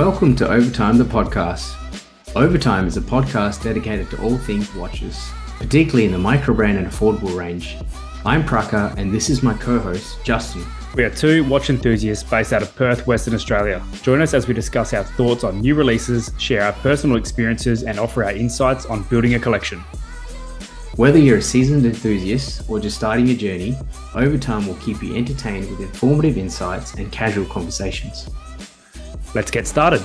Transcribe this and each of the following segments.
Welcome to Overtime, the podcast. Overtime is a podcast dedicated to all things watches, particularly in the micro-brand and affordable range. I'm Praka, and this is my co-host, Justin. We are two watch enthusiasts based out of Perth, Western Australia. Join us as we discuss our thoughts on new releases, share our personal experiences, and offer our insights on building a collection. Whether you're a seasoned enthusiast or just starting your journey, Overtime will keep you entertained with informative insights and casual conversations. Let's get started.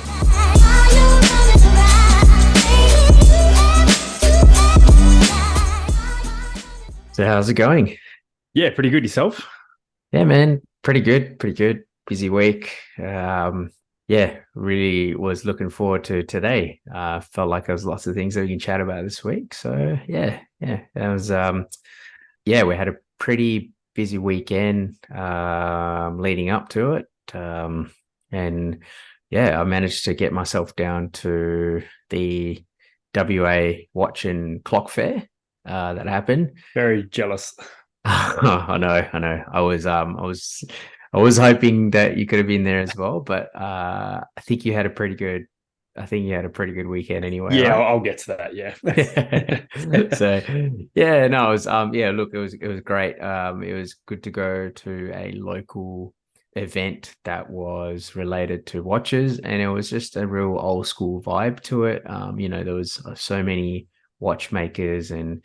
So how's it going? Yeah, pretty good. Yourself? Yeah, man, pretty good. Busy week. Really was looking forward to today. Felt like there was lots of things that we can chat about this week. So yeah, that was we had a pretty busy weekend leading up to it. I managed to get myself down to the WA watch and clock fair that happened. Very jealous. I know. I was hoping that you could have been there as well, but I think you had a pretty good weekend anyway. Yeah, right? I'll get to that. Yeah. It was great. It was good to go to a local event that was related to watches, and it was just a real old school vibe to it. There was so many watchmakers and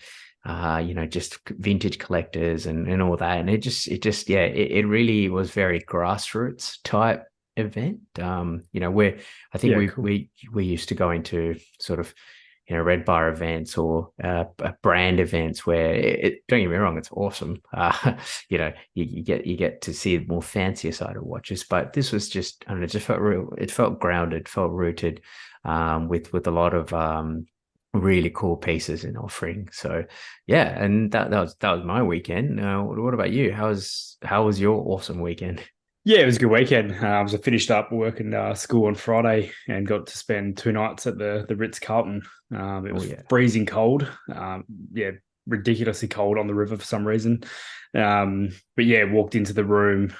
just vintage collectors and all that, and it really was very grassroots type event. Where I think we used to go into sort of red bar events or brand events where don't get me wrong, it's awesome. You get to see the more fancier side of watches, but this was just, I don't know, it just felt real. It felt grounded, felt rooted, with a lot of really cool pieces in offering. So yeah, and that was my weekend. What about you? How was your awesome weekend? Yeah, it was a good weekend. I finished up work and school on Friday and got to spend 2 nights at the Ritz-Carlton. It was freezing cold. Ridiculously cold on the river for some reason. Walked into the room,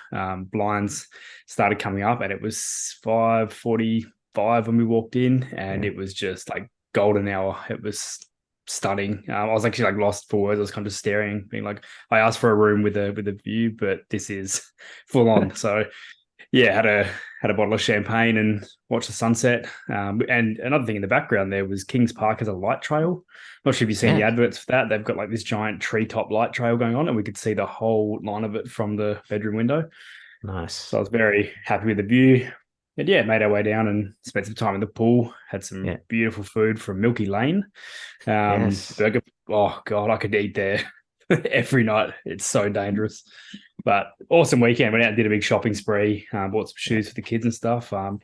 blinds started coming up, and it was 5:45 when we walked in, and it was just like golden hour. It was stunning. I was actually like lost for words. I was kind of staring, being like, I asked for a room with a view, but this is full on. So yeah, had a bottle of champagne and watched the sunset. And another thing in the background there was Kings Park as a light trail. Not sure if you've seen the adverts for that. They've got like this giant treetop light trail going on, and we could see the whole line of it from the bedroom window. Nice. So I was very happy with the view. And made our way down and spent some time in the pool. Had some beautiful food from Milky Lane. Burger. Oh God, I could eat there every night. It's so dangerous, but awesome weekend. Went out and did a big shopping spree. Bought some shoes for the kids and stuff. But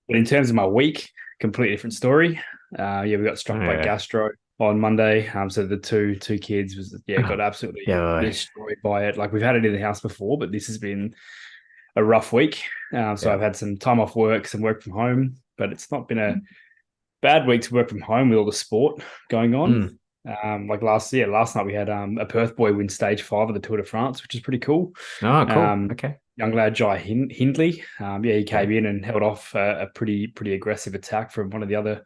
in terms of my week, completely different story. We got struck by gastro on Monday. So the two kids got absolutely destroyed by it. Like, we've had it in the house before, but this has been a rough week. I've had some time off work, some work from home, but it's not been a bad week to work from home with all the sport going on. Like last night we had a Perth boy win stage 5 of the Tour de France, which is pretty cool. Oh, cool. Okay. Young lad Jai Hindley. He came in and held off a pretty aggressive attack from one of the other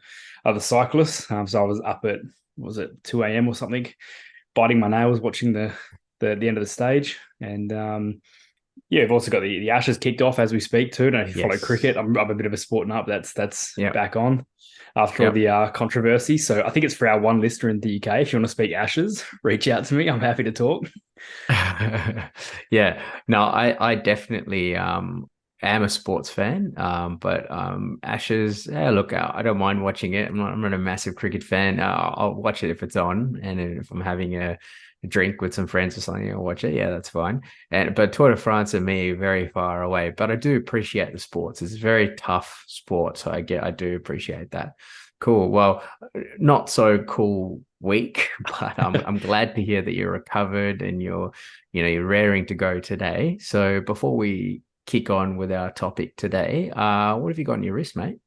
cyclists. So I was up at, 2 a.m. or something, biting my nails watching the end of the stage. And we've also got the Ashes kicked off as we speak too. I don't know if you follow cricket. I'm a bit of a sport nut. That's back on after all the controversy. So I think it's for our one listener in the UK. If you want to speak Ashes, reach out to me. I'm happy to talk. I definitely am a sports fan. But Ashes, look, I don't mind watching it. I'm not a massive cricket fan. I'll watch it if it's on, and if I'm having a drink with some friends or something, I'll watch it. Yeah, that's fine. But Tour de France and me, very far away. But I do appreciate the sports. It's a very tough sport, so I do appreciate that. Cool. Well, not so cool week, but I'm glad to hear that you're recovered and you're raring to go today. So before we kick on with our topic today, what have you got on your wrist, mate?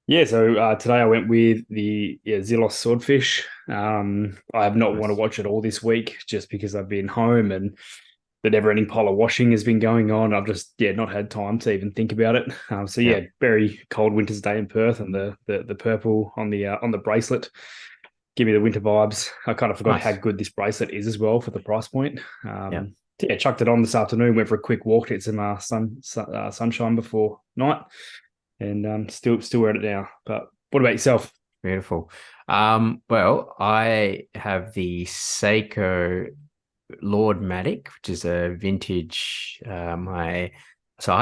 Yeah, so today I went with the Zelos Swordfish. I have not want to watch it all this week just because I've been home and the never-ending pile of washing has been going on. I've just not had time to even think about it. So Yeah. very cold winter's day in Perth, and the purple on the bracelet give me the winter vibes. I kind of forgot how Nice. good this bracelet is as well for the price point. Yeah. Chucked it on this afternoon. Went for a quick walk to get some sunshine before night, and still wearing it now. But what about yourself? Beautiful. Well, I have the Seiko Lord Matic, which is a vintage. I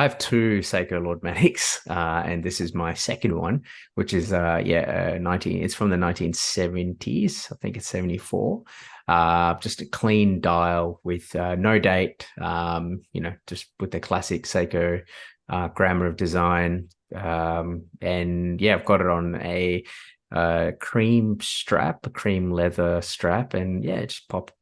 have two Seiko Lord Matics, and this is my second one, which is 19. It's from the 1970s. I think it's 74. Just a clean dial with no date. Just with the classic Seiko grammar of design. And yeah, I've got it on a cream leather strap, and yeah, it just popped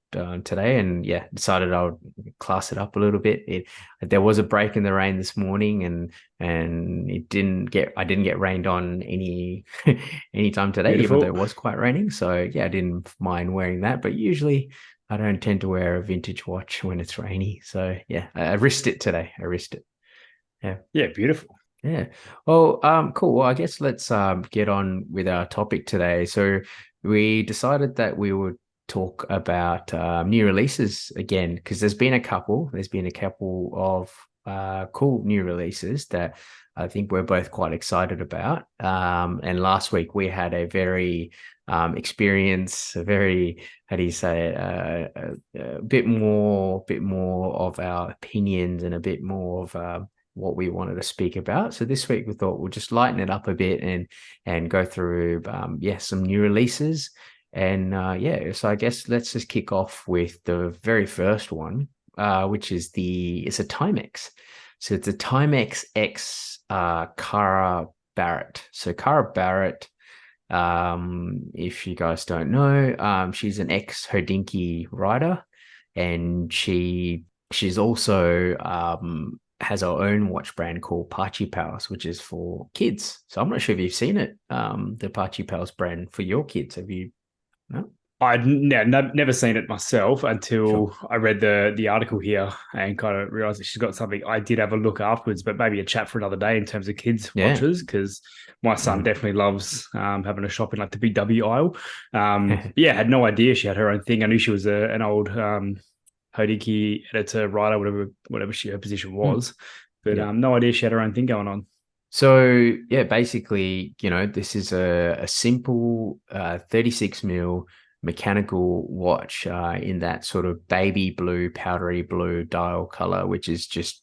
today, and yeah, decided I would class it up a little bit. There was a break in the rain this morning, and I didn't get rained on any time today, Beautiful. even though it was quite raining. So yeah, I didn't mind wearing that, but usually I don't tend to wear a vintage watch when it's rainy. So yeah, I risked it today. I risked it. Yeah, beautiful. Yeah. Well, cool. Well, I guess let's get on with our topic today. So we decided that we would talk about new releases again, because there's been a couple. There's been a couple of cool new releases that I think we're both quite excited about. And last week we had a very experience, a very, how do you say it, a bit more of our opinions and a bit more of what we wanted to speak about. So this week we thought we'll just lighten it up a bit and go through some new releases. And so I guess let's just kick off with the very first one, which is it's a Timex. So it's a Timex X Cara Barrett. So Cara Barrett, if you guys don't know, she's an ex Hodinkee rider, and she's also has our own watch brand called Pachi Pals, which is for kids. So I'm not sure if you've seen it, the Pachi Pals brand for your kids. Have you? No? I'd never seen it myself until Sure. I read the article here and kind of realized that she's got something. I did have a look afterwards, but maybe a chat for another day in terms of kids Yeah. watches, because my son definitely loves having a shop in like the big W aisle. Had no idea she had her own thing. I knew she was an old Hodinkee editor, writer, whatever her position was, but no idea she had her own thing going on. So yeah, basically, this is a simple 36 mil mechanical watch in that sort of baby blue, powdery blue dial color, which is just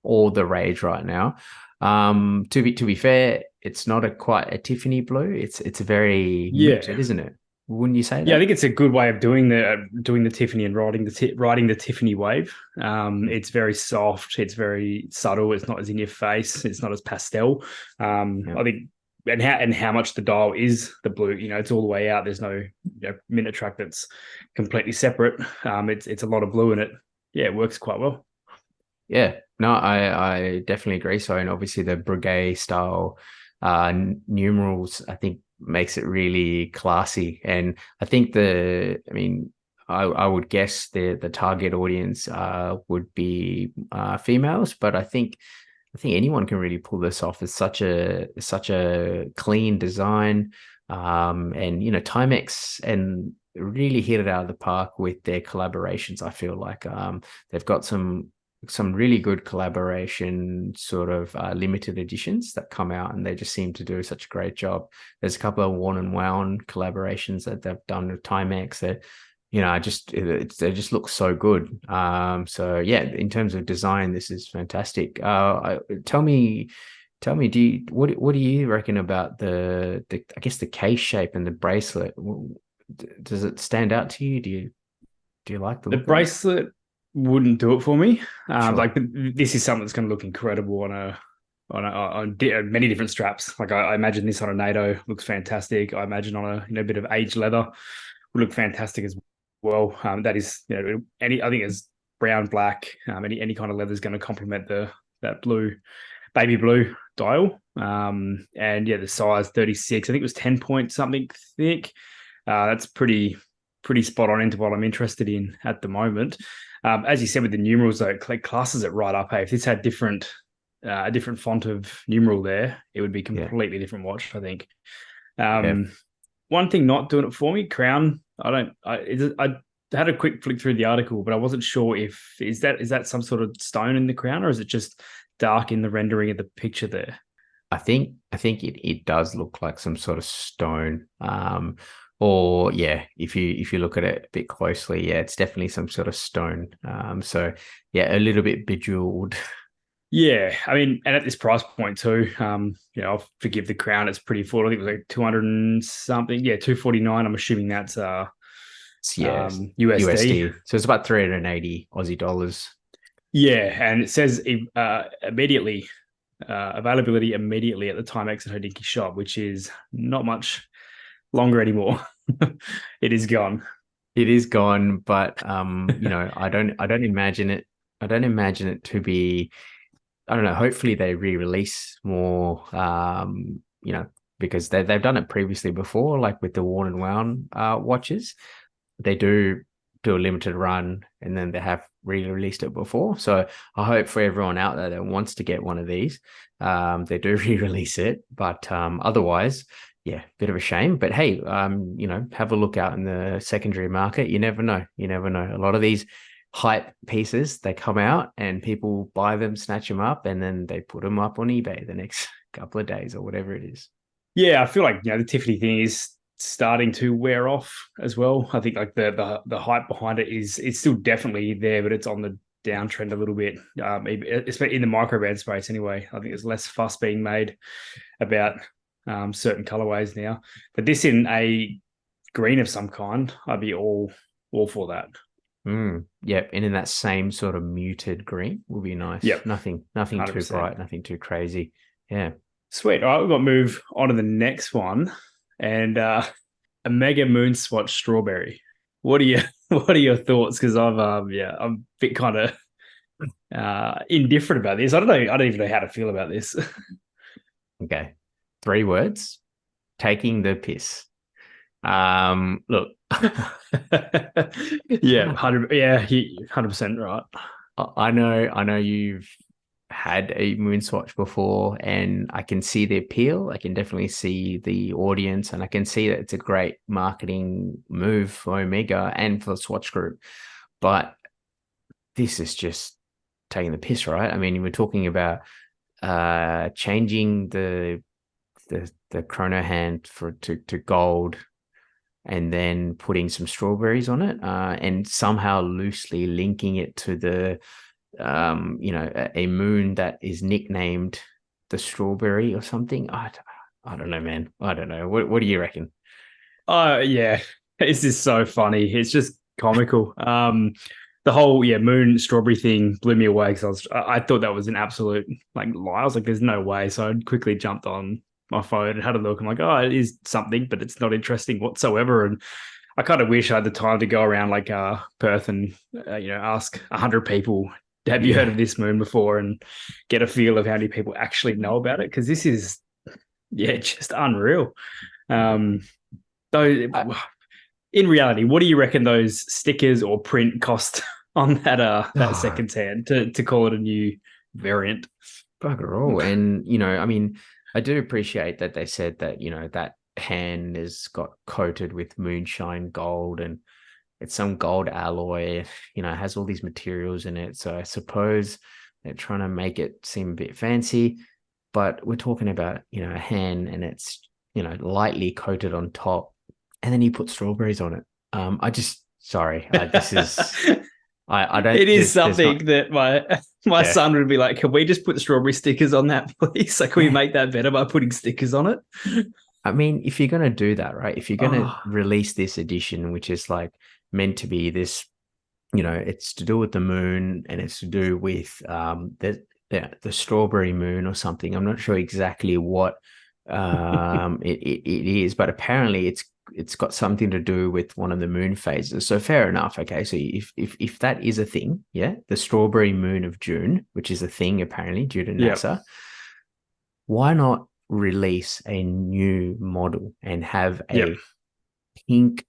all the rage right now. To be fair, it's not quite a Tiffany blue. It's a very muted, isn't it? Wouldn't you say that? Yeah, I think it's a good way of doing the Tiffany and riding the Tiffany wave. It's very soft. It's very subtle. It's not as in your face. It's not as pastel. I think, and how much the dial is the blue. It's all the way out. There's no minute track that's completely separate. It's a lot of blue in it. Yeah, it works quite well. Yeah, no, I definitely agree. So, and obviously the Breguet style numerals, I think, makes it really classy. And I think I would guess the target audience would be females, but I think anyone can really pull this off. It's such a clean design, and Timex and really hit it out of the park with their collaborations. I feel like they've got some really good collaboration sort of limited editions that come out, and they just seem to do such a great job. There's a couple of Worn and Wound collaborations that they've done with Timex that they just look so good. So yeah, in terms of design, this is fantastic. Tell me, what do you reckon about the I guess the case shape and the bracelet? Does it stand out to you? Do you like the look bracelet? Wouldn't do it for me. Sure. Like this is something that's going to look incredible on many different straps. Like I imagine this on a NATO looks fantastic. I imagine on a bit of aged leather would look fantastic as well. That is I think it's brown, black, any kind of leather is going to complement that blue, baby blue dial. And yeah, the size 36. I think it was 10 point something thick. That's pretty pretty spot on into what I'm interested in at the moment. As you said with the numerals, though, it classes it right up. Hey, if this had a different font of numeral there, it would be completely different watch, I think. One thing not doing it for me, crown. I had a quick flick through the article, but I wasn't sure if is that some sort of stone in the crown, or is it just dark in the rendering of the picture there? I think it does look like some sort of stone. Or yeah, if you look at it a bit closely, yeah, it's definitely some sort of stone. So yeah, a little bit bejeweled. Yeah, I mean, and at this price point too, I'll forgive the crown. It's pretty full. I think it was like 200 and something. Yeah, 249. I'm assuming that's Yes, USD. So it's about 380 Aussie dollars. Yeah, and it says immediately availability immediately at the Timex and Hodinkee shop, which is not much longer anymore. It is gone. It is gone, but I don't imagine it. I don't imagine it to be. I don't know. Hopefully, they re-release more. Because they've done it previously before, like with the worn and wound watches. They do a limited run, and then they have re-released it before. So I hope for everyone out there that wants to get one of these, they do re-release it. But otherwise, yeah, bit of a shame. But hey, have a look out in the secondary market. You never know. You never know. A lot of these hype pieces, they come out and people buy them, snatch them up, and then they put them up on eBay the next couple of days or whatever it is. Yeah, I feel like the Tiffany thing is starting to wear off as well. I think like the hype behind it is it's still definitely there, but it's on the downtrend a little bit, especially in the microband space anyway. I think there's less fuss being made about certain colorways now. But this in a green of some kind, I'd be all for that. Yep, and in that same sort of muted green will be nice. Yep, nothing 100%. Too bright, nothing too crazy. Yeah, sweet. All right, we've got to move on to the next one, and Omega MoonSwatch strawberry. What are your thoughts? Because I'm a bit kind of indifferent about this. I don't even know how to feel about this. Okay, 3 words: taking the piss. Look. Yeah, 100% right. I know you've had a MoonSwatch before, and I can see the appeal. I can definitely see the audience, and I can see that it's a great marketing move for Omega and for the Swatch Group. But this is just taking the piss, right? I mean, we're talking about changing the chrono hand to gold, and then putting some strawberries on it, and somehow loosely linking it to the a moon that is nicknamed the strawberry or something. I don't know, man. I don't know. What do you reckon? Yeah, this is so funny. It's just comical. The whole moon strawberry thing blew me away because I thought that was an absolute like lie. I was like, there's no way. So I quickly jumped on my phone and had a look. I'm like, oh, it is something, but it's not interesting whatsoever. And I kind of wish I had the time to go around like Perth and ask 100 people, have you heard of this moon before, and get a feel of how many people actually know about it, because this is just unreal. Though in reality, what do you reckon those stickers or print cost on that second hand to call it a new variant? Bugger all. And I mean, I do appreciate that they said that that hand has got coated with moonshine gold, and it's some gold alloy, it has all these materials in it. So I suppose they're trying to make it seem a bit fancy, but we're talking about, a hand, and it's, lightly coated on top, and then you put strawberries on it. This is, I don't. It is something that my son would be like, can we just put strawberry stickers on that, please? Like, can we make that better by putting stickers on it? I mean, if you're going to do that, right? If you're going to release this edition, which is like meant to be this, it's to do with the moon, and it's to do with the strawberry moon or something. I'm not sure exactly what it is, but apparently it's got something to do with one of the moon phases. So fair enough. Okay, so if that is a thing, the strawberry moon of June, which is a thing apparently due to NASA, why not release a new model and have a pink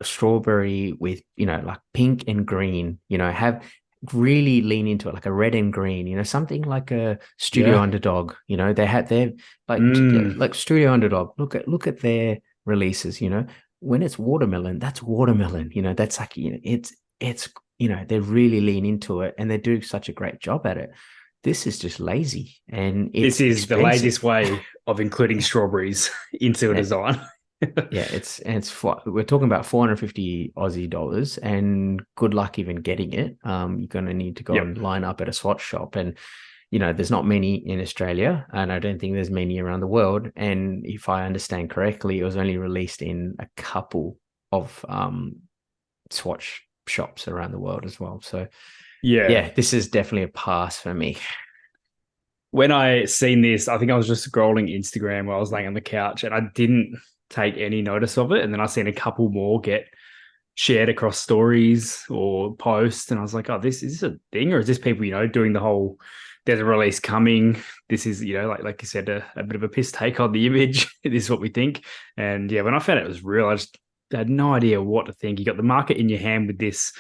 strawberry with, like pink and green, have really lean into it, like a red and green, something like a Studio Yeah. Underdog. They're like Studio Underdog. Look at their releases. When it's watermelon, that's watermelon. That's like, it's they really lean into it, and they do such a great job at it. This is just lazy, and it's This is the expensive. laziest way of including strawberries into a design. Yeah, we're talking about 450 Aussie dollars, and good luck even getting it. You're going to need to go and line up at a swatch shop, and there's not many in Australia, and I don't think there's many around the world. And if I understand correctly, it was only released in a couple of swatch shops around the world as well. So yeah, this is definitely a pass for me. When I seen this, I think I was just scrolling Instagram while I was laying on the couch, and I didn't take any notice of it. And then I seen a couple more get shared across stories or posts, and I was like, oh, is this a thing, or is this people, doing the whole there's a release coming? This is, like you said, a bit of a piss take on the image. This is what we think. And yeah, when I found it was real, I just had no idea what to think. You got the market in your hand with this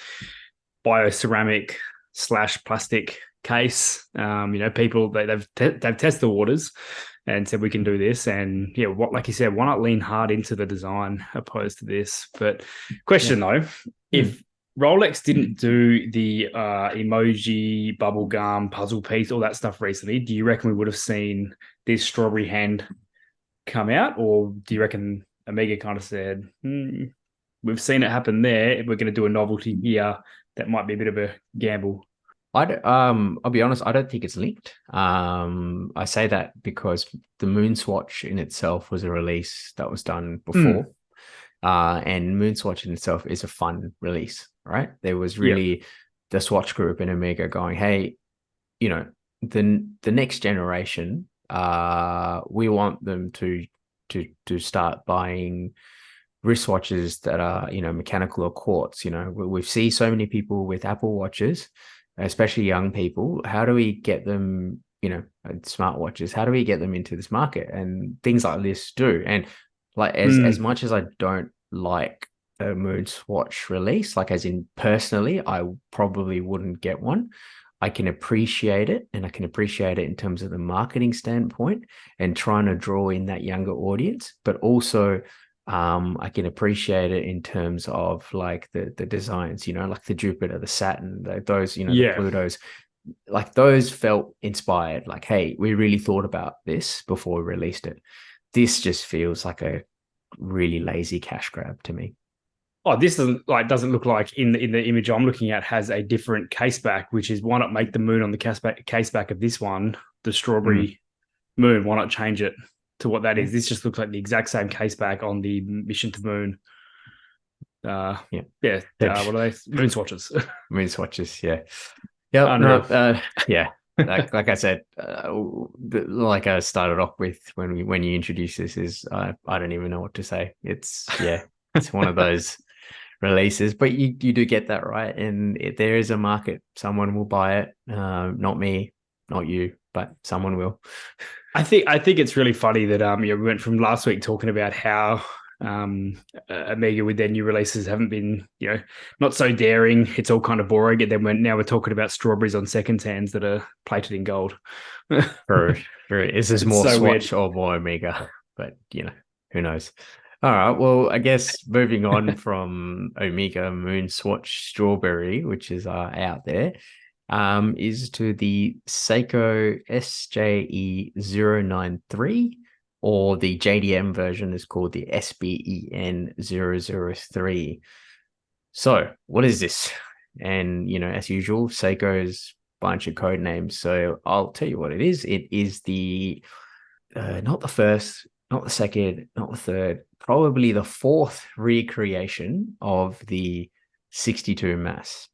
bioceramic / plastic case. People they've tested the waters and said we can do this. And yeah, like you said, why not lean hard into the design opposed to this? But question though, if Rolex didn't do the emoji, bubblegum, puzzle piece, all that stuff recently, do you reckon we would have seen this strawberry hand come out? Or do you reckon Omega kind of said, we've seen it happen there, we're going to do a novelty here that might be a bit of a gamble? I'll be honest, I don't think it's linked. I say that because the MoonSwatch in itself was a release that was done before. And MoonSwatch in itself is a fun release, right? There was really the Swatch group in Omega going, hey, the next generation, we want them to start buying wristwatches that are, mechanical or quartz. We've seen so many people with Apple Watches, especially young people. How do we get them, smartwatches? How do we get them into this market? And things like this do. And like as much as I don't like a MoonSwatch release, like as in personally, I probably wouldn't get one. I can appreciate it, and I can appreciate it in terms of the marketing standpoint and trying to draw in that younger audience, but also I can appreciate it in terms of like the designs, like the Jupiter, the Saturn, those, the Plutos, like those felt inspired. Like, hey, we really thought about this before we released it. This just feels like a really lazy cash grab to me. Oh, this doesn't look like in the image I'm looking at has a different case back, which is why not make the moon on the case back of this one the strawberry moon? Why not change it to what that is? This just looks like the exact same case back on the Mission to Moon. What are they? MoonSwatches. MoonSwatches, yeah. Like I said, like I started off with when you introduced this, is I don't even know what to say. It's one of those releases, but you do get that right, and there is a market. Someone will buy it. Not me, not you, but someone will. I think it's really funny that we went from last week talking about how Omega with their new releases haven't been, not so daring. It's all kind of boring. And then now we're talking about strawberries on second hands that are plated in gold. True. Is this more so Swatch weird, or more Omega? But who knows? All right. Well, I guess moving on from Omega MoonSwatch Strawberry, which is out there, is to the Seiko SJE093. Or the JDM version is called the SBEN003. So what is this? And, as usual, Seiko's bunch of code names. So I'll tell you what it is. It is the, not the first, not the second, not the third, probably the fourth recreation of the 62 mass.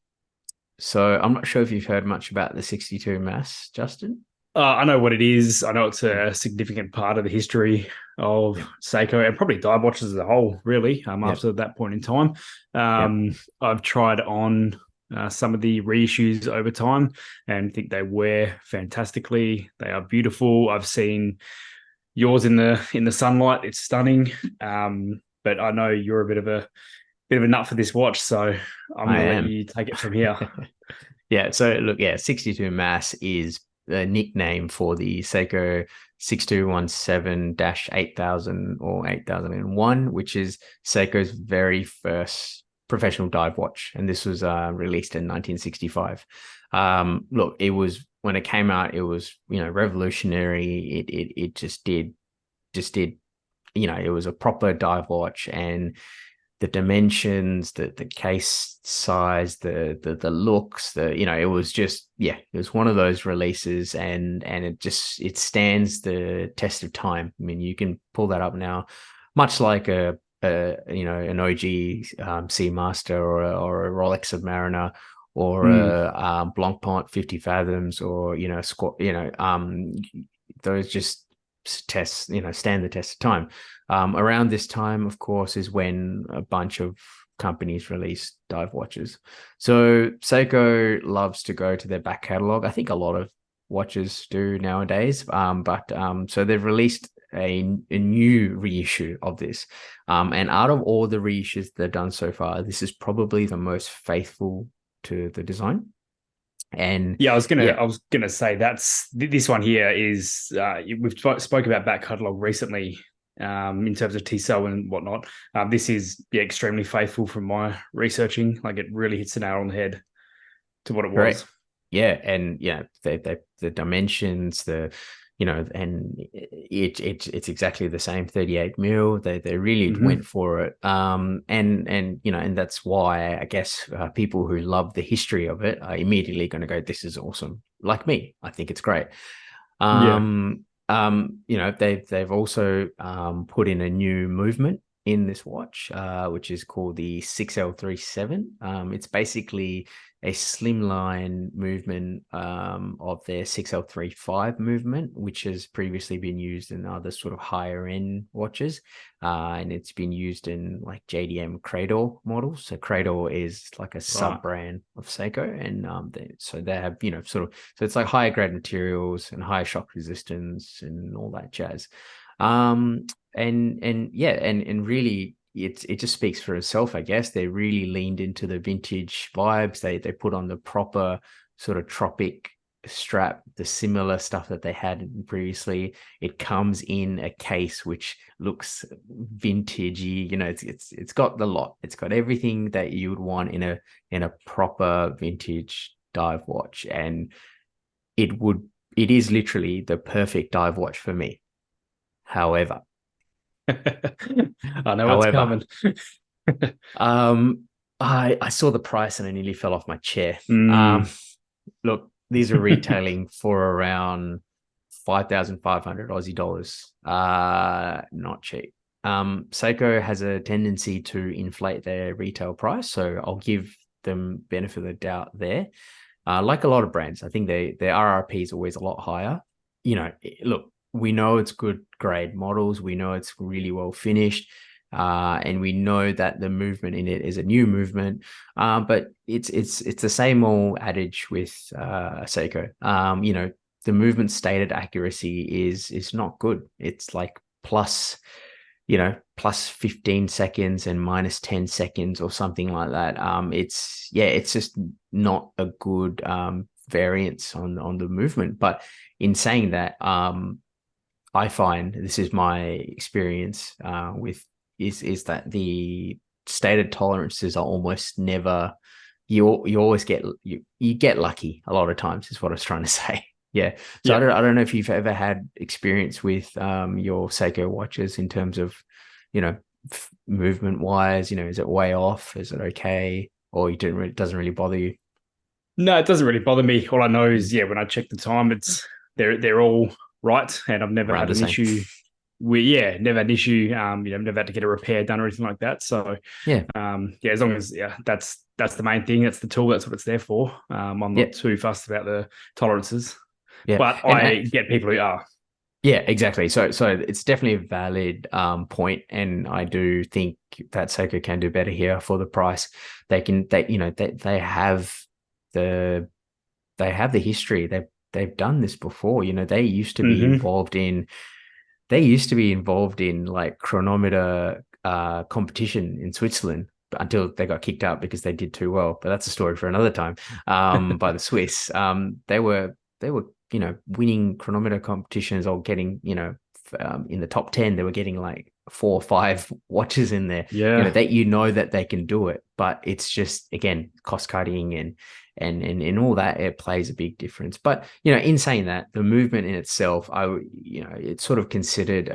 So I'm not sure if you've heard much about the 62 mass, Justin. I know what it is. I know it's a significant part of the history of Seiko and probably dive watches as a whole, really, after that point in time. I've tried on some of the reissues over time and think they wear fantastically. They are beautiful. I've seen yours in the sunlight. It's stunning. But I know you're a bit of a bit of a nut for this watch, so I'm I going to let am. you take it from here. Yeah. So look, yeah, 62 mass is a nickname for the Seiko 6217-8000 or 8001, which is Seiko's very first professional dive watch, and this was released in 1965. Look, it was when it came out, it was revolutionary. It just did it was a proper dive watch, and the dimensions, the case size, the looks, it was just, yeah, it was one of those releases, and it stands the test of time. I mean, you can pull that up now, much like an OG Seamaster or a Rolex Submariner or a Blancpain 50 Fathoms or those just tests stand the test of time. Around this time, of course, is when a bunch of companies release dive watches. So Seiko loves to go to their back catalog. I think a lot of watches do nowadays. So they've released a new reissue of this. And out of all the reissues they've done so far, this is probably the most faithful to the design. And yeah, I was gonna say this one here is we've spoke about back catalog recently in terms of TSO and whatnot. This is extremely faithful from my researching. Like, it really hits the nail on the head to what it was. Yeah, and the dimensions, and it's exactly the same 38 mil. They really went for it. And that's why I guess people who love the history of it are immediately going to go, this is awesome. Like me, I think it's great. They've also put in a new movement in this watch, which is called the 6L37. It's basically a slimline movement of their 6L35 movement, which has previously been used in other sort of higher end watches. And it's been used in like JDM Cradle models. So Cradle is like a sub brand of Seiko. And they have, so it's like higher grade materials and higher shock resistance and all that jazz. And really, it just speaks for itself, I guess. They really leaned into the vintage vibes. They put on the proper sort of tropic strap, the similar stuff that they had previously. It comes in a case which looks vintagey. It's got the lot. It's got everything that you would want in a proper vintage dive watch, and it is literally the perfect dive watch for me. However, I know what's coming. I saw the price and I nearly fell off my chair. Look, these are retailing for around 5,500 Aussie dollars. Not cheap. Seiko has a tendency to inflate their retail price, so I'll give them benefit of the doubt there. Like a lot of brands, I think their RRP is always a lot higher. Look, we know it's good grade models. We know it's really well finished. And we know that the movement in it is a new movement. But it's the same old adage with Seiko. The movement stated accuracy is not good. It's like plus 15 seconds and minus 10 seconds or something like that. It's just not a good variance on the movement. But in saying that, I find, this is my experience is that the stated tolerances are almost never, you always get lucky a lot of times, is what I was trying to say. Yeah. So I don't know if you've ever had experience with your Seiko watches in terms of, movement wise, is it way off? Is it okay? Or it doesn't really bother you? No, it doesn't really bother me. All I know is, when I check the time, they're all right, and I've never had an issue. Never had an issue. Never had to get a repair done or anything like that. So as long as that's the main thing. That's the tool. That's what it's there for. I'm not too fussed about the tolerances. Yeah, but I get people who are. Yeah, exactly. So it's definitely a valid point, and I do think that Seiko can do better here for the price. They have the history. They've done this before. They used to be involved in like chronometer competition in Switzerland. until they got kicked out because they did too well. But that's a story for another time. By the Swiss, they were winning chronometer competitions or getting in the top 10. They were getting like 4 or 5 watches in there. Yeah, that they can do it, but it's just, again, cost cutting and all that. It plays a big difference. But in saying that, the movement in itself, it's sort of considered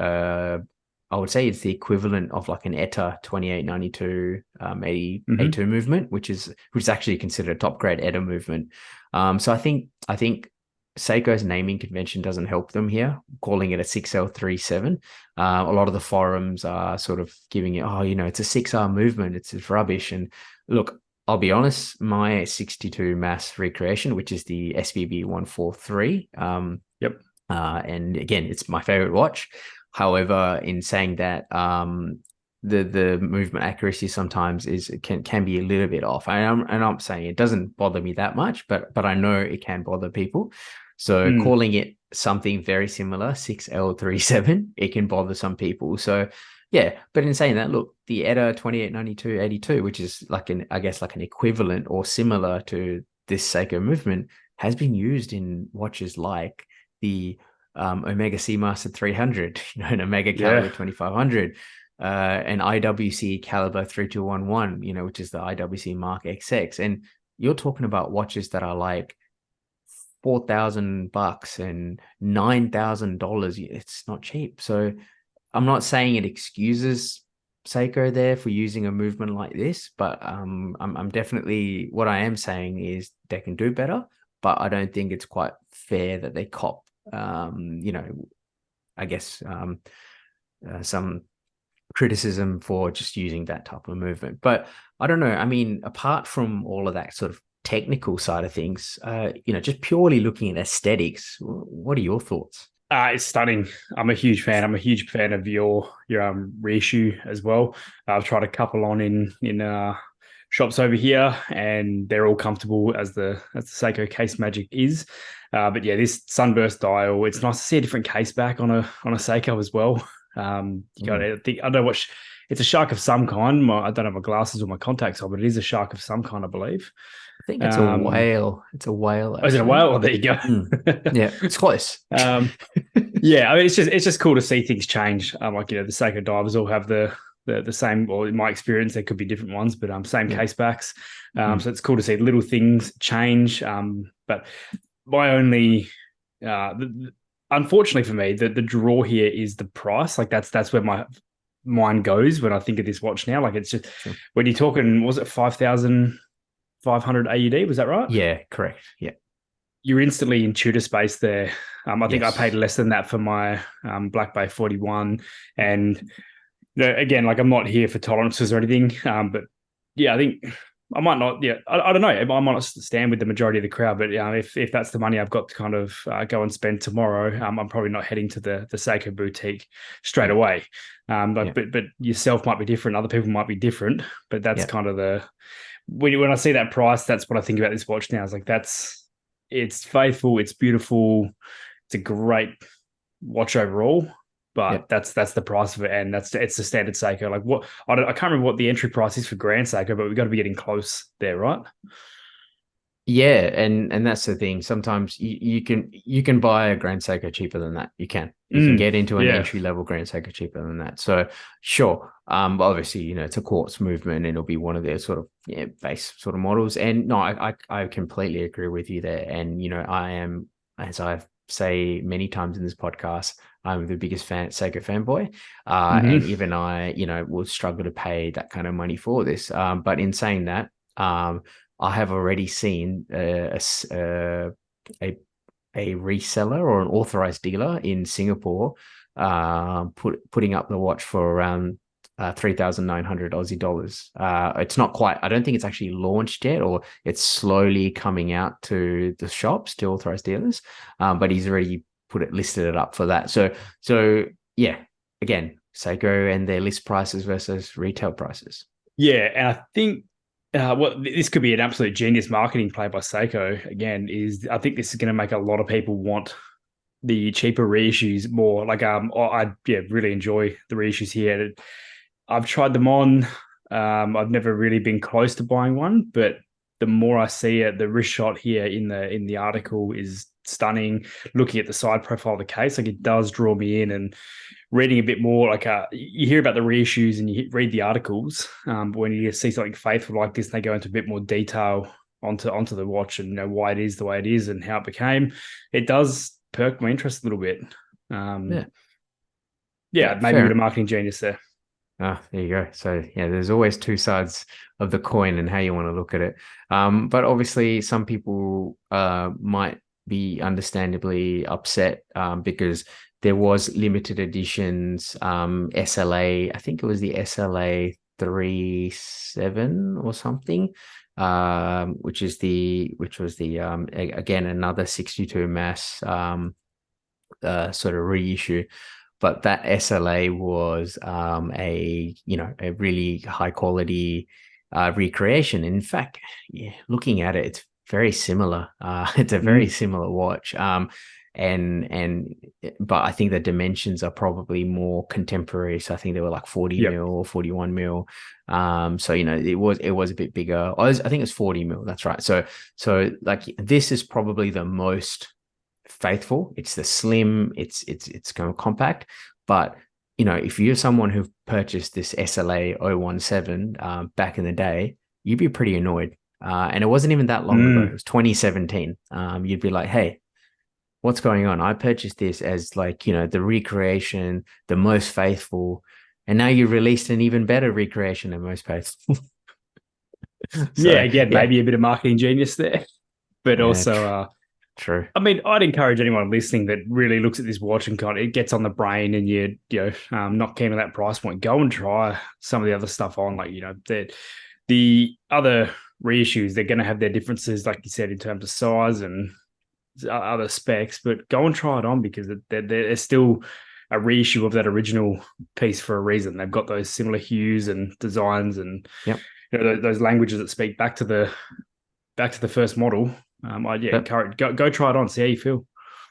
I would say it's the equivalent of like an ETA 2892 82 movement, which is actually considered a top grade ETA movement. So I think Seiko's naming convention doesn't help them here, calling it a 6L37. A lot of the forums are sort of giving it, it's a 6R movement, it's rubbish. And look, I'll be honest, my 62 mass recreation, which is the SBB 143, and again, it's my favorite watch. However, in saying that, the movement accuracy sometimes can be a little bit off. And I'm saying it doesn't bother me that much, but I know it can bother people. So calling it something very similar, 6L37, it can bother some people. So yeah, but in saying that, look, the ETA 2892-82, which is like an equivalent or similar to this Seiko movement, has been used in watches like the Omega Seamaster 300, an Omega Caliber 2500, an IWC Caliber 3211, which is the IWC Mark XX. And you're talking about watches that are like $4,000 and $9,000. It's not cheap. So I'm not saying it excuses Seiko there for using a movement like this, but I'm definitely, what I am saying is they can do better, but I don't think it's quite fair that they cop some criticism for just using that type of movement. But I don't know. I mean, apart from all of that sort of technical side of things, just purely looking at aesthetics, what are your thoughts? It's stunning. I'm a huge fan. I'm a huge fan of your reissue as well. I've tried a couple on in shops over here, and they're all comfortable as the Seiko case magic is. But yeah, this sunburst dial, it's nice to see a different case back on a Seiko as well. I don't know what. It's a shark of some kind. I don't have my glasses or my contacts on, but it is a shark of some kind, I believe. I think it's a whale. It's a whale. Oh, is it a whale? Oh, there you go. Yeah, it's close. Yeah, I mean, it's just cool to see things change. The Seiko divers all have the same, or in my experience, there could be different ones, but same case backs. So it's cool to see little things change. But my only, unfortunately for me, the draw here is the price. Like that's where my mind goes when I think of this watch now. Like it's just when you're talking, was it 5,500 AUD? Was that right? Yeah, correct. Yeah. You're instantly in tutor space there. I think I paid less than that for my Black Bay 41. And again, like I'm not here for tolerances or anything. But yeah, I think I might not. Yeah, I don't know. I might not stand with the majority of the crowd. But if that's the money I've got to kind of go and spend tomorrow, I'm probably not heading to the Seiko boutique straight away. But yourself might be different. Other people might be different. But that's kind of when I see that price, that's what I think about this watch now. It's like it's faithful, it's beautiful, it's a great watch overall, but that's the price of it, and it's the standard Seiko. Like I can't remember what the entry price is for Grand Seiko, but we've got to be getting close there, right? Yeah, and that's the thing. Sometimes you can buy a Grand Seiko cheaper than that. You can get into an entry level Grand Seiko cheaper than that. So sure, obviously it's a quartz movement, and it'll be one of their sort of base sort of models. And no, I completely agree with you there. And I am, as I've say many times in this podcast, I'm the biggest Seiko fanboy, and even I will struggle to pay that kind of money for this. But in saying that, I have already seen a reseller or an authorized dealer in Singapore putting up the watch for around 3,900 Aussie dollars. It's not quite, I don't think it's actually launched yet, or it's slowly coming out to the shops, to authorized dealers. But he's already listed it up for that. So yeah, again, Seiko and their list prices versus retail prices. Yeah, and I think this could be an absolute genius marketing play by Seiko. Again, is I think this is going to make a lot of people want the cheaper reissues more. Like I really enjoy the reissues here. I've tried them on. I've never really been close to buying one, but the more I see it, the wrist shot here in the article is stunning. Looking at the side profile of the case, like it does draw me in, and reading a bit more, like you hear about the reissues and you read the articles, but when you see something faithful like this, they go into a bit more detail onto the watch and why it is the way it is and how it became. It does perk my interest a little bit. Maybe a bit of marketing genius there. Ah, there you go. So yeah, there's always two sides of the coin and how you want to look at it. But obviously some people might be understandably upset because there was limited editions SLA. I think it was the SLA 37 or something, which was the again another 62 mass sort of reissue. But that SLA was a really high quality recreation. In fact, looking at it, it's very similar. It's a very similar watch. But I think the dimensions are probably more contemporary. So I think they were like 40 mil or 41 mil. So it was a bit bigger. I think it's 40 mil. That's right. So like this is probably the most faithful. It's the slim, it's kind of compact. But if you're someone who purchased this SLA 017 back in the day, you'd be pretty annoyed. And it wasn't even that long ago. It was 2017. You'd be like, hey, what's going on? I purchased this as like, the recreation, the most faithful, and now you released an even better recreation and most faithful. Maybe a bit of marketing genius there, but also true. I mean, I'd encourage anyone listening that really looks at this watch and it gets on the brain, and you're not keen on that price point. Go and try some of the other stuff on, like the other reissues. They're going to have their differences, like you said, in terms of size and other specs. But go and try it on because they're still a reissue of that original piece for a reason. They've got those similar hues and designs, and those languages that speak back to the first model. Encourage go try it on, see how you feel.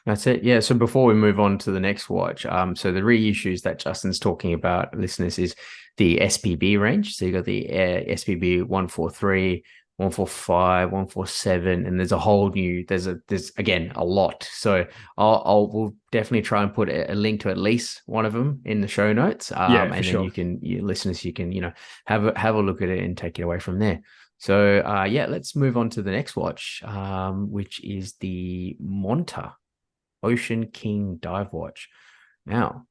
That's it. Yeah. So before we move on to the next watch, so the reissues that Justin's talking about, listeners, is the SPB range. So you got the SPB 143, 145, 147, and there's a whole new. There's again a lot. So we'll definitely try and put a link to at least one of them in the show notes. And then listeners, you can have a look at it and take it away from there. So let's move on to the next watch, which is the Monta Ocean King Dive watch. Now,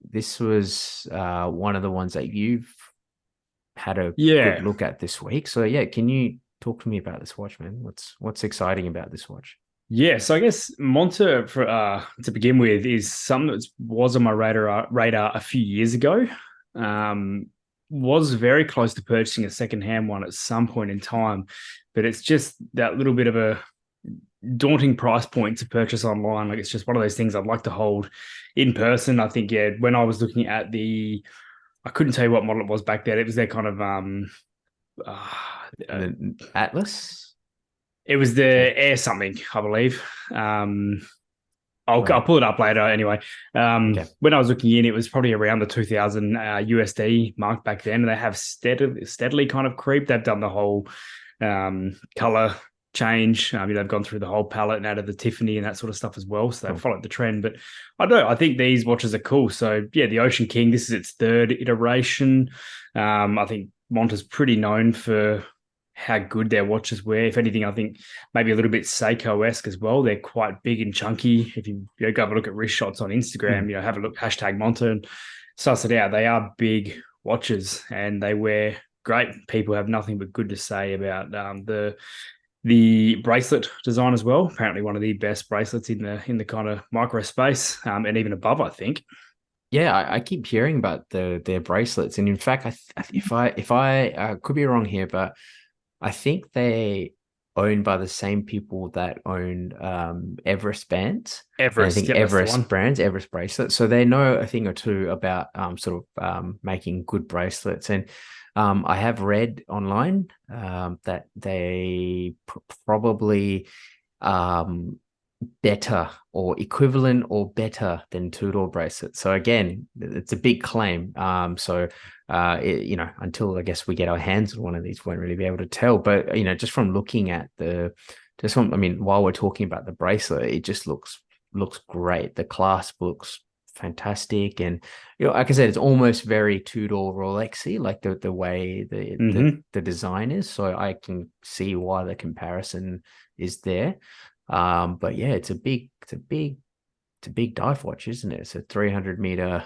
this was one of the ones that you've had a good look at this week. So can you talk to me about this watch, man? What's exciting about this watch? Yeah, so I guess Monta, to begin with, is something that was on my radar a few years ago. Was very close to purchasing a secondhand one at some point in time, but it's just that little bit of a daunting price point to purchase online. Like, it's just one of those things I'd like to hold in person. I think, when I was looking at I couldn't tell you what model it was back then. It was their kind of the Atlas. It was the Air something, I believe. I'll pull it up later anyway. When I was looking in, it was probably around the 2000 USD mark back then, and they have steadily kind of creeped. They've done the whole color change. They've gone through the whole palette and added the Tiffany and that sort of stuff as well. So they've followed the trend. But I don't know. I think these watches are cool. So the Ocean King, this is its third iteration. I think Monta's pretty known for how good their watches were. If anything, I think maybe a little bit Seiko-esque as well. They're quite big and chunky. If you go have a look at wrist shots on Instagram, have a look, #Monta, and suss it out. They are big watches and they wear great. People have nothing but good to say about the bracelet design as well. Apparently one of the best bracelets in the kind of micro space, and even above, I think. Yeah, I keep hearing about their bracelets, and in fact, if I could be wrong here, but I think they owned by the same people that owned Everest bands. Everest, I think Everest brands, Everest bracelets. So they know a thing or two about making good bracelets. And I have read online that they probably better or equivalent or better than two-door bracelets. So again, it's a big claim. Until I guess we get our hands on one of these, we won't really be able to tell. But just from looking at while we're talking about the bracelet, it just looks great. The clasp looks fantastic, and like I said, it's almost very two-door Rolexy, like the way the design is. So I can see why the comparison is there. But yeah, it's a big dive watch, isn't it? It's a 300 meter,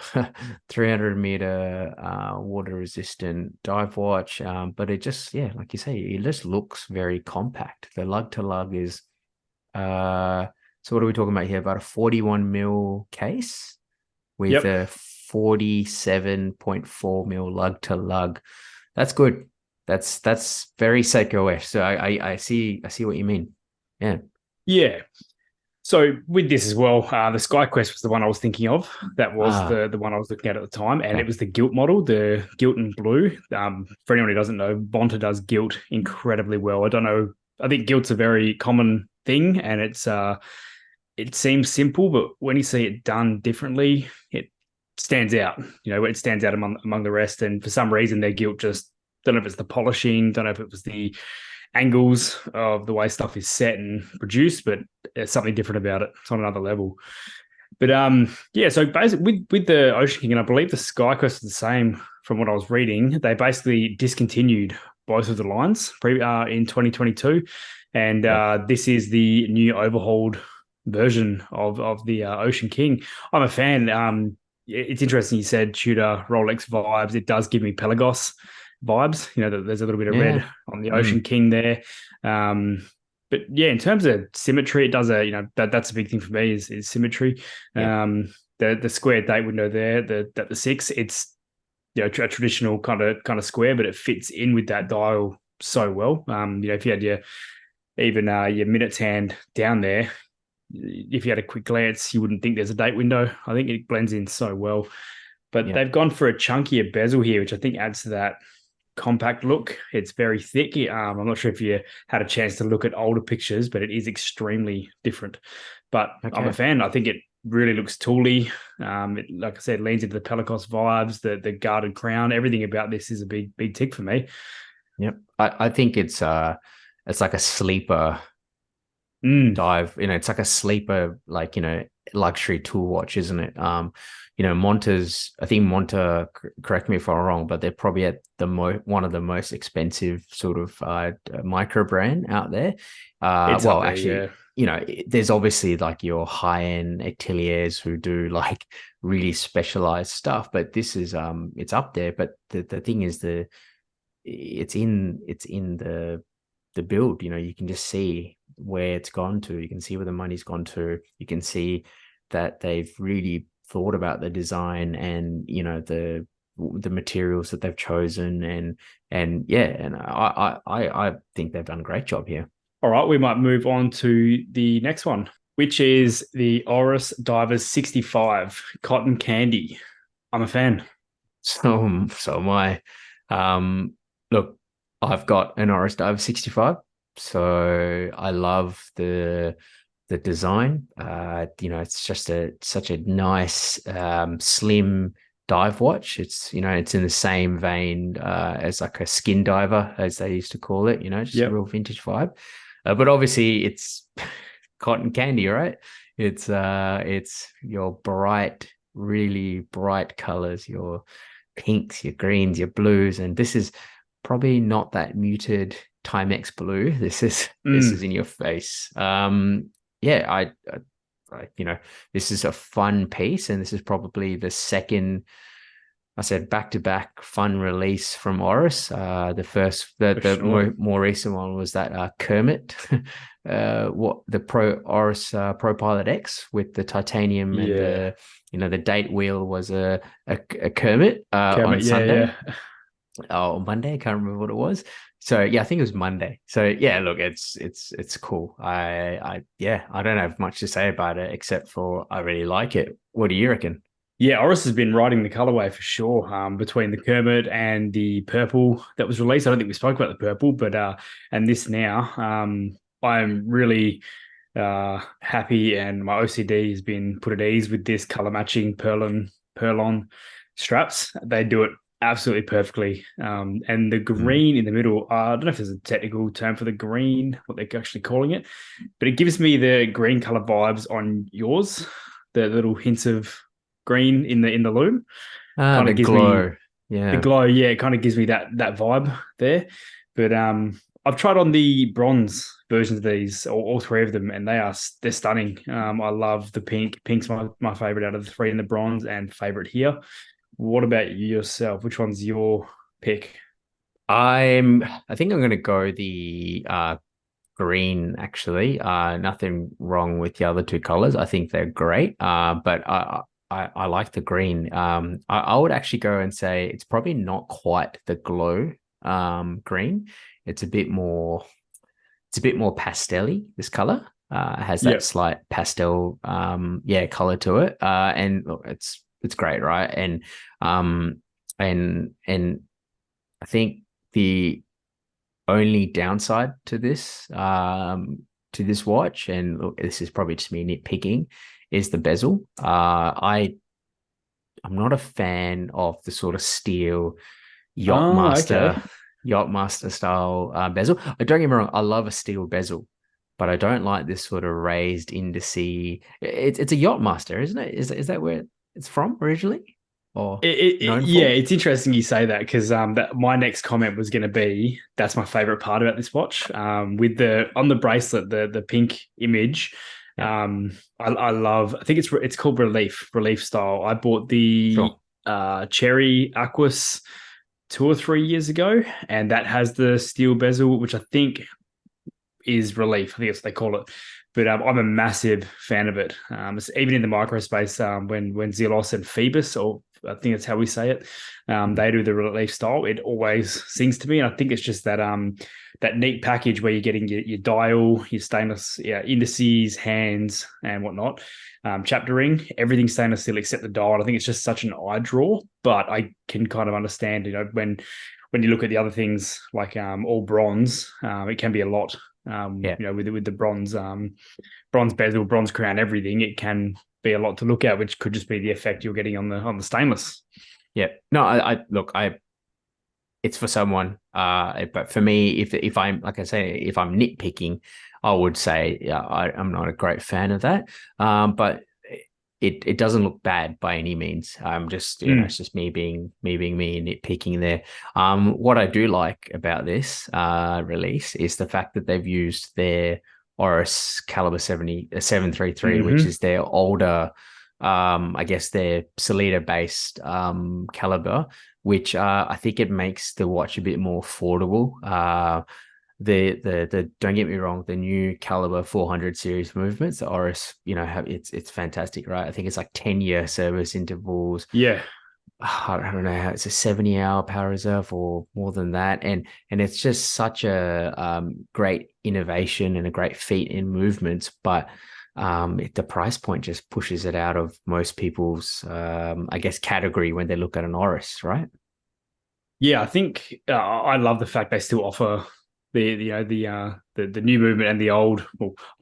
300 meter water resistant dive watch. But it just, yeah, like you say, it just looks very compact. The lug to lug is, so what are we talking about here? About a 41 mil case with a 47.4 mil lug to lug. That's good. That's very Seiko-ish. So I see what you mean. Yeah. Yeah. So with this as well, the Sky Quest was the one I was thinking of. That was the one I was looking at the time, and it was the gilt model, the gilt in blue. For anyone who doesn't know, Monta does gilt incredibly well. I don't know. I think gilt's a very common thing, and it seems simple, but when you see it done differently, it stands out. It stands out among the rest. And for some reason, their gilt just, don't know if it's the polishing, don't know if it was the angles of the way stuff is set and produced, but there's something different about it. It's on another level. But so basically with the Ocean King, and I believe the Sky Quest is the same from what I was reading, they basically discontinued both of the lines in 2022. And this is the new overhauled version of the Ocean King. I'm a fan. It's interesting you said Tudor Rolex vibes. It does give me Pelagos vibes. There's a little bit of red on the Ocean King there. But yeah, in terms of symmetry, it does that's a big thing for me is symmetry. Yeah. The square date window there, the 6, it's a traditional kind of square, but it fits in with that dial so well. If you had your minutes hand down there, if you had a quick glance, you wouldn't think there's a date window. I think it blends in so well. But they've gone for a chunkier bezel here, which I think adds to that compact look. It's very thick. I'm not sure if you had a chance to look at older pictures, but it is extremely different. But I'm a fan. I think it really looks tooly. Like I said, leans into the Pelagos vibes, the guarded crown. Everything about this is a big tick for me. Yep. I think it's like a sleeper dive. It's like a sleeper, luxury tool watch, isn't it? Monta's, I think Monta, correct me if I'm wrong, but they're probably at one of the most expensive sort of micro brand out there. There's obviously like your high-end ateliers who do like really specialized stuff, but this is it's up there. But the thing is it's in the build. You can just see where it's gone to. You can see where the money's gone to. You can see that they've really thought about the design and the materials that they've chosen, and I think they've done a great job here. All right, we might move on to the next one, which is the Oris Divers 65 Cotton Candy. I'm a fan. So am I. Look, I've got an Oris Diver 65, so I love the design. It's just such a nice slim dive watch. It's it's in the same vein as like a skin diver, as they used to call it. Just a real vintage vibe. But obviously it's cotton candy, right? It's your bright, really bright colors, your pinks, your greens, your blues, and this is probably not that muted Timex blue. This is in your face. This is a fun piece, and this is probably the second, I said, back-to-back fun release from Oris. More recent one was that Kermit, the Oris Pro Pilot X with the titanium and the date wheel was a Kermit on Sunday. On Monday, I can't remember what it was. So yeah, I think it was Monday. So yeah, look, it's cool. I don't have much to say about it except for I really like it. What do you reckon? Yeah, Oris has been riding the colorway for sure. Between the Kermit and the purple that was released, I don't think we spoke about the purple, but and this now, I'm really happy, and my OCD has been put at ease with this color matching Perlon straps. They do it absolutely perfectly. And the green in the middle, I don't know if there's a technical term for the green, what they're actually calling it, but it gives me the green color vibes on yours. The little hints of green in the loom kind The of gives me glow. the Yeah. glow. Yeah, it kind of gives me that vibe there. But I've tried on the bronze versions of these, all three of them, and they're stunning. I love the pink. Pink's my favorite out of the three in the bronze, and favorite here. What about yourself? Which one's your pick? I think I'm gonna go the green actually. Nothing wrong with the other two colors. I think they're great. But I like the green. I would actually go and say it's probably not quite the glow green. It's a bit more pastel-y, this color. Has that Yep. slight pastel color to it. And look, it's great, right? Um and I think the only downside to this watch, and look, this is probably just me nitpicking, is the bezel. I'm not a fan of the sort of steel Oh, okay. yachtmaster style bezel. Don't get me wrong, I love a steel bezel, but I don't like this sort of raised indice. It's a yachtmaster, isn't it? Is that where it's from originally, or known Yeah, for? it's interesting you say that because that my next comment was going to be that's my favorite part about this watch. With the on the bracelet, the pink image. Yeah, I love. I think it's called relief style. I bought the sure. cherry Aquas 2 or 3 years ago, and that has the steel bezel, which I think is relief. I think that's what they call it. But I'm a massive fan of it. Even in the microspace, when Zelos and Phoebus, or I think that's how we say it, they do the relief style. It always sings to me, and I think it's just that neat package where you're getting your dial, your stainless indices, hands, and whatnot. Chapter ring, everything stainless steel except the dial. I think it's just such an eye draw, but I can kind of understand, when you look at the other things like all bronze, it can be a lot. Yeah. With the bronze bezel, bronze crown, everything, it can be a lot to look at, which could just be the effect you're getting on the stainless. Yeah. No, I look, it's for someone. But for me, if I'm, like I say, if I'm nitpicking, I would say, yeah, I'm not a great fan of that. But it doesn't look bad by any means. Just, it's just me nitpicking there. What I do like about this release is the fact that they've used their Oris caliber 733, which Mm-hmm. is their older, I guess their Solida based caliber, which I think it makes the watch a bit more affordable. The don't get me wrong, the new caliber 400 series movements, the Oris, it's fantastic, right? I think it's like 10-year service intervals. Yeah. I don't know how it's a 70-hour power reserve or more than that, and it's just such a great innovation and a great feat in movements, but the price point just pushes it out of most people's I guess category when they look at an Oris, right? Yeah, I think I love the fact they still offer the new movement and the old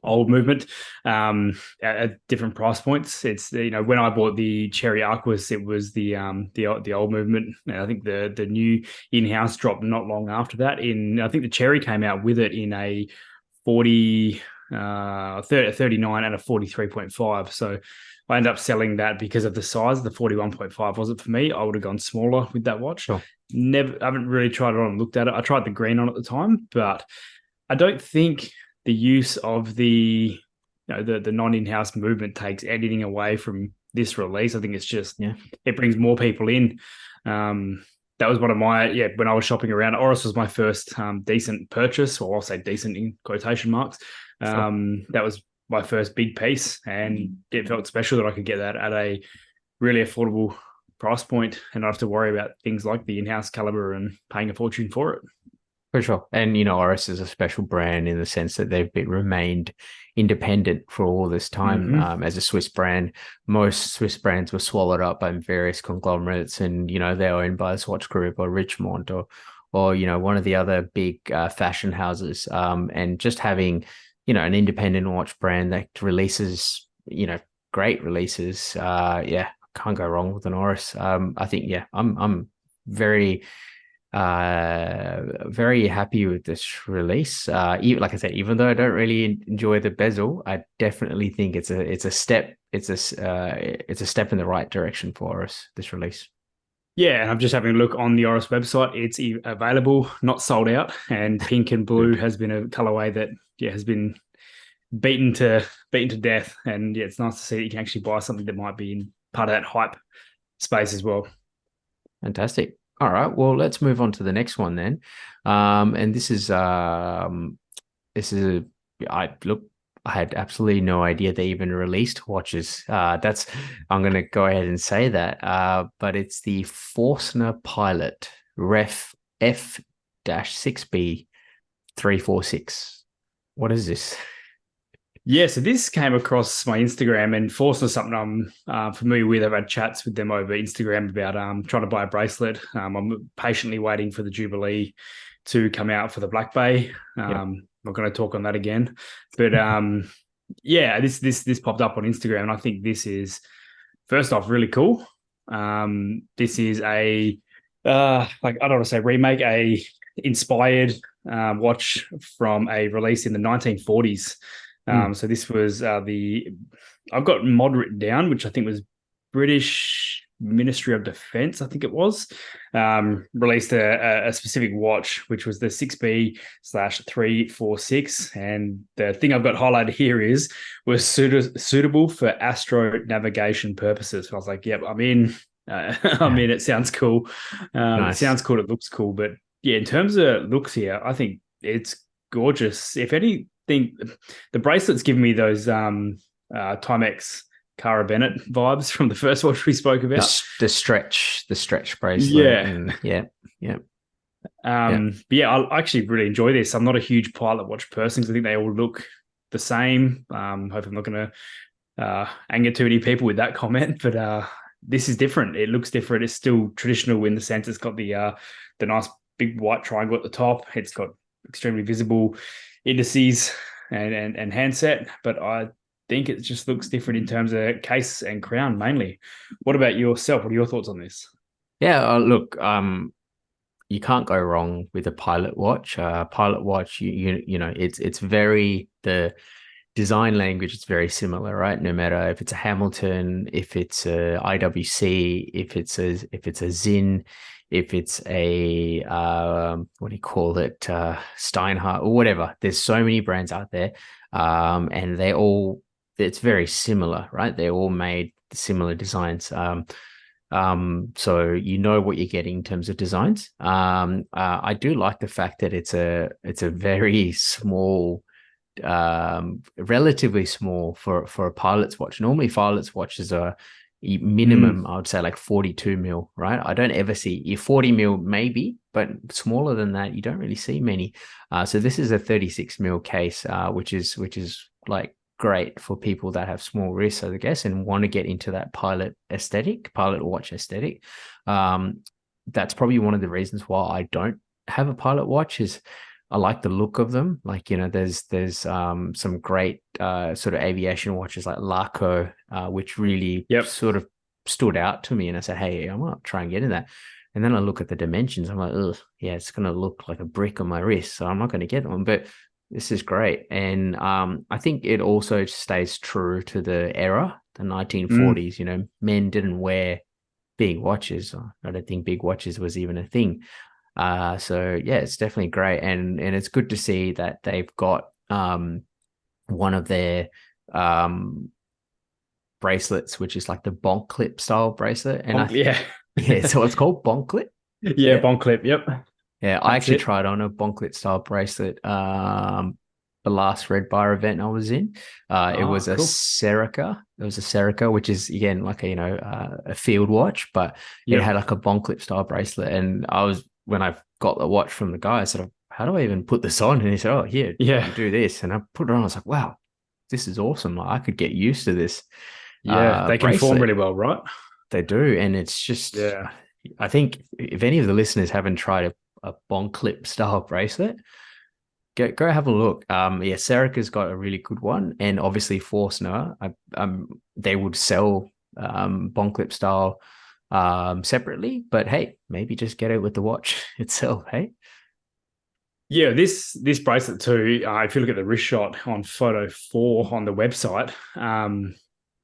movement at different price points. It's when I bought the Cherry Aquas, it was the old movement, and I think the new in-house dropped not long after that. I think the Cherry came out with it in a 40 39 and a 43.5. So I ended up selling that because of the size. The 41.5 wasn't for me. I would have gone smaller with that watch. Sure. Never, I haven't really tried it on and looked at it. I tried the green on at the time, but I don't think the use of the non-in-house movement takes anything away from this release. I think it's just it brings more people in. That was one of my when I was shopping around. Oris was my first decent purchase, or I'll say decent in quotation marks. Sure. That was my first big piece, and it felt special that I could get that at a really affordable price point and not have to worry about things like the in-house caliber and paying a fortune for it. For sure. And, Oris is a special brand in the sense that they've remained independent for all this time. Mm-hmm. As a Swiss brand, most Swiss brands were swallowed up by various conglomerates, and, they're owned by the Swatch Group or Richemont or one of the other big fashion houses. And just having an independent watch brand that releases, great releases. Yeah, can't go wrong with an Oris. I think, yeah, I'm very very happy with this release. Even, like I said, even though I don't really enjoy the bezel, I definitely think it's a step. It's a step in the right direction for us, this release. Yeah, and I'm just having a look on the Oris website. It's available, not sold out, and pink and blue Good. has been a colorway that has been beaten to death. And yeah, it's nice to see that you can actually buy something that might be in part of that hype space as well. Fantastic. All right. Well, let's move on to the next one then. And I had absolutely no idea they even released watches. I'm gonna go ahead and say that. But it's the Forstener Pilot Ref F-6B 346. What is this? Yeah, so this came across my Instagram, and Force is something I'm familiar with. I've had chats with them over Instagram about trying to buy a bracelet. I'm patiently waiting for the Jubilee to come out for the Black Bay. I'm not going to talk on that again, but yeah, this popped up on Instagram, and I think this is, first off, really cool. This is a like, I don't want to say remake, a inspired watch from a release in the 1940s. So this was I've got mod written down, which I think was British Ministry of Defence, I think it was, released a specific watch, which was the 6B/346. And the thing I've got highlighted here was suitable for astro navigation purposes. So I was like, yep, I'm in. I'm in. It sounds cool. Nice. It sounds cool. It looks cool. But yeah, in terms of looks here, I think it's gorgeous. If anything, the bracelet's giving me those Timex Cara Bennett vibes from the first watch we spoke about. The stretch bracelet. Yeah. Yeah. But yeah, I actually really enjoy this. I'm not a huge pilot watch person because I think they all look the same. Hope I'm not going to anger too many people with that comment, but this is different. It looks different. It's still traditional in the sense it's got the nice big white triangle at the top. It's got extremely visible indices and handset, but I think it just looks different in terms of case and crown mainly. What about yourself? What are your thoughts on this? Yeah, look, you can't go wrong with a pilot watch. Pilot watch, you know, it's very, the design language is very similar, right? No matter if it's a Hamilton, if it's a IWC, if it's a Zinn, if it's a what do you call it, Steinhardt or whatever. There's so many brands out there, and it's very similar, right? They're all made similar designs. So you know what you're getting in terms of designs. I do like the fact that it's a very small, relatively small for a pilot's watch. Normally pilot's watches are minimum, I would say, like 42 mil, right? I don't ever see 40 mil maybe, but smaller than that you don't really see many. So this is a 36 mil case, which is like great for people that have small wrists, I guess, and want to get into that pilot watch aesthetic. That's probably one of the reasons why I don't have a pilot watch. Is I like the look of them. Like, you know, there's some great sort of aviation watches like Laco, which really sort of stood out to me, and I said, hey, I'm gonna try and get in that. And then I look at the dimensions, I'm like, ugh, yeah, it's gonna look like a brick on my wrist, so I'm not gonna get one. But this is great. And I think it also stays true to the era, the 1940s. You know, men didn't wear big watches. I don't think big watches was even a thing. So yeah, it's definitely great. And it's good to see that they've got one of their bracelets, which is like the bonk clip style bracelet. And yeah, so it's called bonk clip. Yeah, bonk clip. Yep. Yeah, I actually tried on a bonklet style bracelet the last Red Bar event I was in. It was a Seiko. It was a Seiko, which is, again, like a field watch, but it had like a bonklet style bracelet. And when I got the watch from the guy, I said, how do I even put this on? And he said, oh, here, you do this. And I put it on. I was like, wow, this is awesome. Like, I could get used to this. Yeah, they can form really well, right? They do. And it's just, I think if any of the listeners haven't tried a bonk clip style bracelet, Go have a look. Yeah, Serica's got a really good one, and obviously Forstener. They would sell bond clip style separately, but hey, maybe just get it with the watch itself. Hey. Yeah, this bracelet too. If you look at the wrist shot on photo 4 on the website,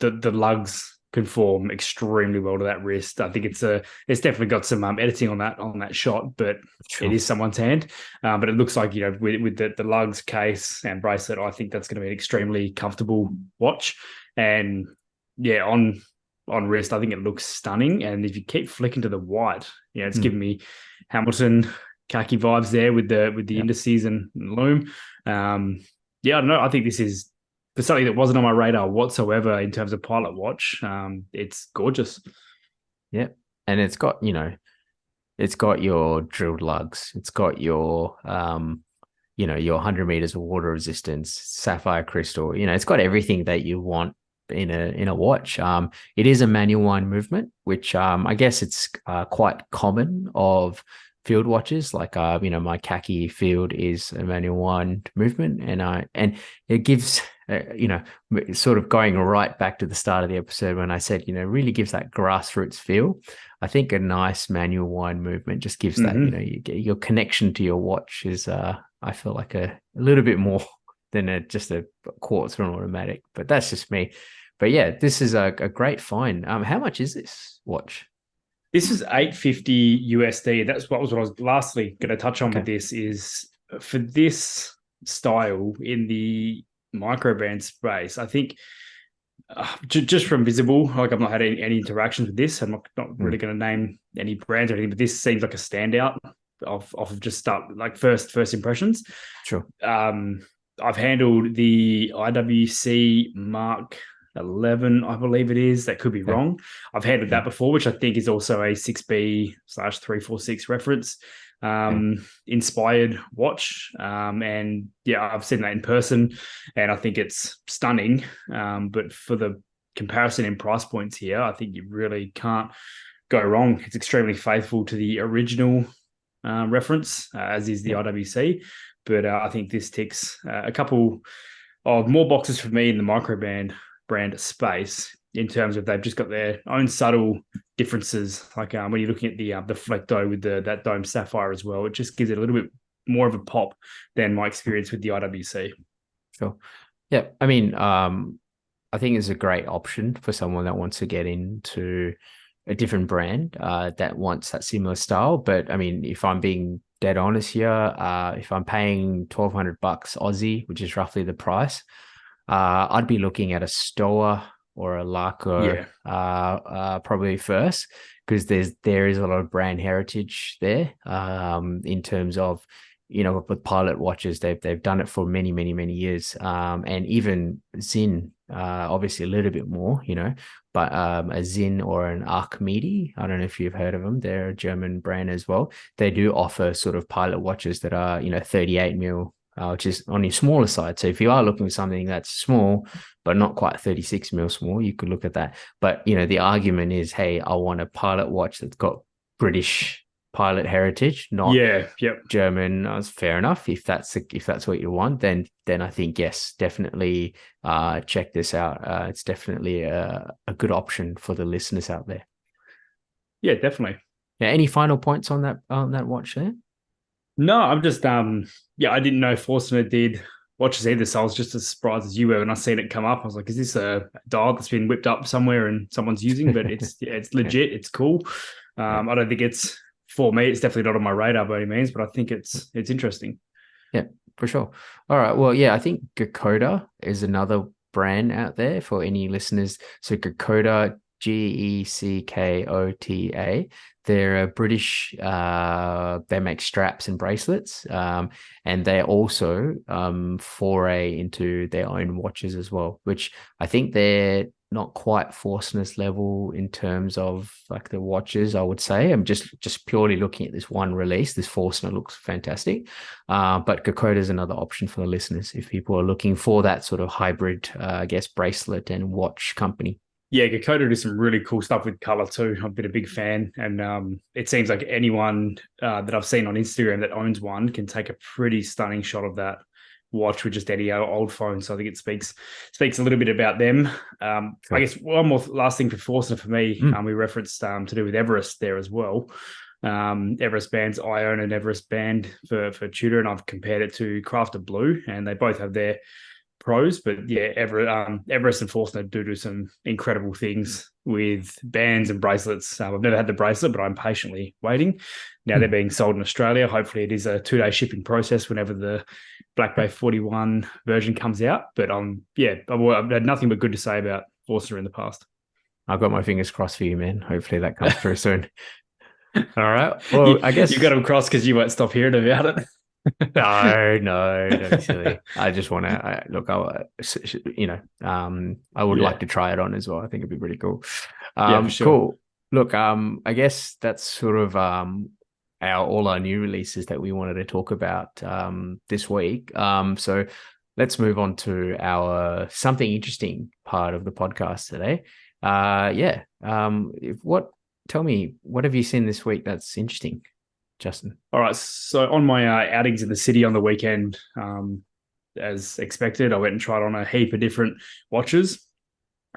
the lugs conform extremely well to that wrist. I think it's definitely got some editing on that shot, but Sure. it is someone's hand. But it looks like, with the lugs, case, and bracelet, I think that's going to be an extremely comfortable watch. And yeah, on wrist, I think it looks stunning. And if you keep flicking to the white, it's giving me Hamilton khaki vibes there with the indices and loom. Yeah, I don't know. I think this is, for something that wasn't on my radar whatsoever in terms of pilot watch. It's gorgeous. Yeah, and it's got your drilled lugs. It's got your your 100 meters of water resistance, sapphire crystal. It's got everything that you want in a watch. It is a manual wind movement, which I guess it's quite common of field watches. Like my khaki field is a manual wind movement, and it gives sort of going right back to the start of the episode when I said really gives that grassroots feel. I think a nice manual wind movement just gives that your connection to your watch is I feel like a little bit more than just a quartz or an automatic, but that's just me. But yeah, this is a great find. How much is this watch? This is $850 USD. That's what I was lastly going to touch on with this, is for this style in the microband space. I think just from visible, like I've not had any interactions with this. I'm not really going to name any brands or anything, but this seems like a standout of just first impressions. Sure. I've handled the IWC Mark 11, I believe it is. That could be wrong. I've handled that before, which I think is also a 6B/346 reference inspired watch. And yeah, I've seen that in person and I think it's stunning. But for the comparison in price points here, I think you really can't go wrong. It's extremely faithful to the original reference, as is the IWC. But I think this ticks a couple of more boxes for me in the microband brand space, in terms of they've just got their own subtle differences. Like when you're looking at the Flecto with that dome sapphire as well, it just gives it a little bit more of a pop than my experience with the IWC. Sure. Yeah. I mean, I think it's a great option for someone that wants to get into a different brand that wants that similar style. But I mean, if I'm being dead honest here, if I'm paying $1,200 Aussie, which is roughly the price, I'd be looking at a Stoa or a Larco probably first, because there is a lot of brand heritage there in terms of, with pilot watches, they've done it for many, many, many years. And even Zin, obviously a little bit more, but a Zin or an Archimede, I don't know if you've heard of them. They're a German brand as well. They do offer sort of pilot watches that are, 38 mil, which is on the smaller side. So if you are looking for something that's small, but not quite 36 mil small, you could look at that. But, the argument is, hey, I want a pilot watch that's got British pilot heritage, not German. That's fair enough. If that's what you want, then I think, yes, definitely check this out. It's definitely a good option for the listeners out there. Yeah, definitely. Yeah. Any final points on that watch there? No, I'm just I didn't know Forstener did watches either, so I was just as surprised as you were when I seen it come up. I was like, is this a dial that's been whipped up somewhere and someone's using? But it's legit. It's cool. I don't think it's for me. It's definitely not on my radar by any means, but I think it's interesting. Yeah, for sure. All right. Well, yeah, I think Gakoda is another brand out there for any listeners. So Gakoda, Geckota. They're a British, they make straps and bracelets, and they also foray into their own watches as well, which I think they're not quite Forstener's level in terms of like the watches, I would say. I'm just purely looking at this one release. This Forstener looks fantastic, but Gakoda is another option for the listeners if people are looking for that sort of hybrid, I guess, bracelet and watch company. Yeah, Gakoda do some really cool stuff with color too. I've been a big fan, and it seems like anyone that I've seen on Instagram that owns one can take a pretty stunning shot of that watch with just any old phone. So I think it speaks a little bit about them. Cool. I guess one more last thing for Forstener for me. Mm. We referenced to do with Everest there as well. Everest bands. I own an Everest band for Tudor, and I've compared it to Crafted Blue, and they both have their pros, but yeah, Everest and Forstner do some incredible things with bands and bracelets. I've never had the bracelet, but I'm patiently waiting. Now they're being sold in Australia. Hopefully, it is a 2-day shipping process whenever the Black Bay 41 version comes out. But I've had nothing but good to say about Forstner in the past. I've got my fingers crossed for you, man. Hopefully that comes through soon. All right. Well, I guess you got them crossed because you won't stop hearing about it. No, don't be silly. I just want to look. I would like to try it on as well. I think it'd be pretty cool. Yeah, for sure. Cool. Look, I guess that's sort of all our new releases that we wanted to talk about this week. So let's move on to our something interesting part of the podcast today. Tell me, what have you seen this week that's interesting, Justin? All right. So on my outings in the city on the weekend, as expected, I went and tried on a heap of different watches.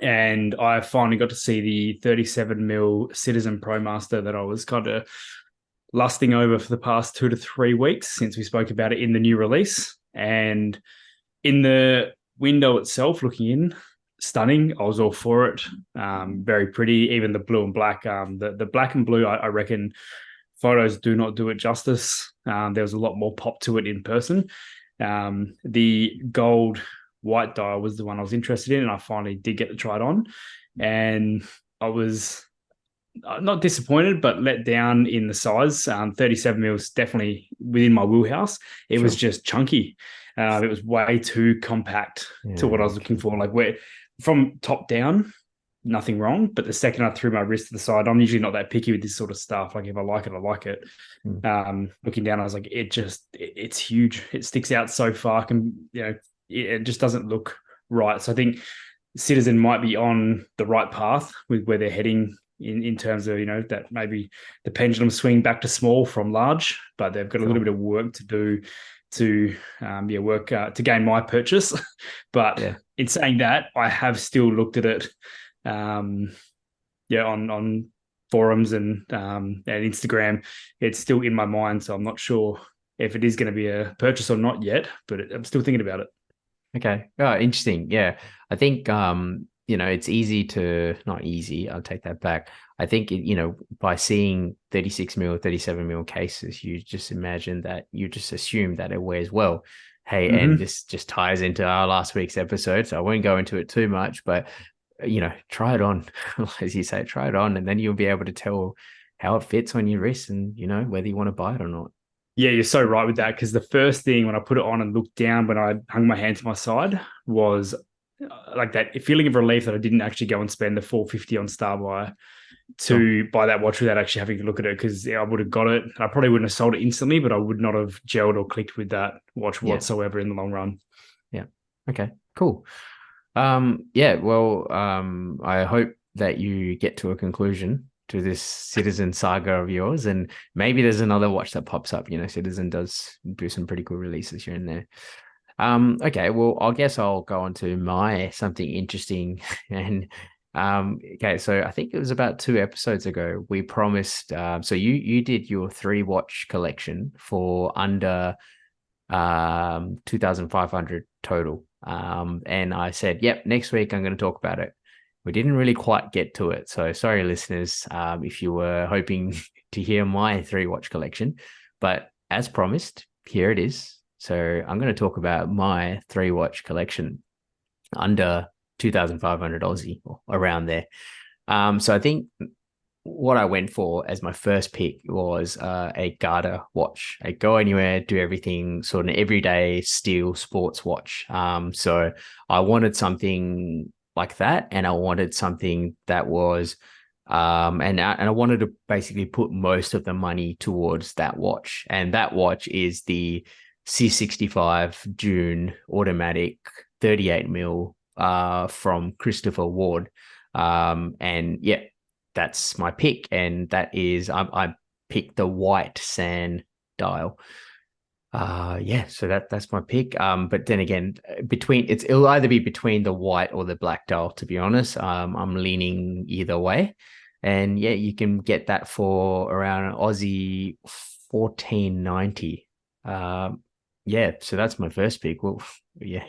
And I finally got to see the 37mm Citizen ProMaster that I was kind of lusting over for the past 2 to 3 weeks since we spoke about it in the new release. And in the window itself, looking in, stunning. I was all for it. Very pretty. Even the blue and black. The black and blue, I reckon photos do not do it justice. There was a lot more pop to it in person. The gold white dial was the one I was interested in, and I finally did get to try it on. And I was not disappointed, but let down in the size. 37mm is definitely within my wheelhouse. It was just chunky. It was way too compact to what I was looking for. Like where from top down, nothing wrong. But the second I threw my wrist to the side, I'm usually not that picky with this sort of stuff. Like if I like it, I like it. Looking down, I was like, it's huge. It sticks out so far. It just doesn't look right. So I think Citizen might be on the right path with where they're heading in terms of, that maybe the pendulum swing back to small from large, but they've got a little bit of work to do to gain my purchase. But in saying that, I have still looked at it on forums and Instagram. It's still in my mind, so I'm not sure if it is going to be a purchase or not yet, but I'm still thinking about it. Okay. Oh, interesting. Yeah. I think it's easy to, not easy, I'll take that back. I think by seeing 36mm, 37mm cases, you just assume that it wears well. Hey, and this just ties into our last week's episode, so I won't go into it too much, but try it on. As you say, try it on, and then you'll be able to tell how it fits on your wrist and whether you want to buy it or not. Yeah, you're so right with that, because the first thing when I put it on and looked down when I hung my hand to my side was like that feeling of relief that I didn't actually go and spend the $450 on StarBuy to buy that watch without actually having to look at it, because I would have got it. I probably wouldn't have sold it instantly, but I would not have gelled or clicked with that watch whatsoever in the long run. Yeah. Okay, cool. I hope that you get to a conclusion to this Citizen saga of yours, and maybe there's another watch that pops up. Citizen does do some pretty cool releases here and there. Okay, well, I guess I'll go on to my something interesting. And so I think it was about 2 episodes ago we promised, so you did your 3 watch collection for under 2,500 total, and I said, yep, next week I'm going to talk about it. We didn't really quite get to it, so sorry listeners, if you were hoping to hear my 3 watch collection, but as promised, here it is. So I'm going to talk about my 3 watch collection under 2,500 Aussie, or around there. So I think what I went for as my first pick was a Garda watch, a go anywhere, do everything, sort of everyday steel sports watch. So I wanted something like that, and I wanted something that was and I wanted to basically put most of the money towards that watch, and that watch is the C65 June automatic 38mm from Christopher Ward. And yeah, that's my pick. And that is, I picked the white sand dial. Yeah, so that's my pick. But then again, it'll either be between the white or the black dial, to be honest. I'm leaning either way. And yeah, you can get that for around Aussie 14.90. Yeah, so that's my first pick. Well, yeah.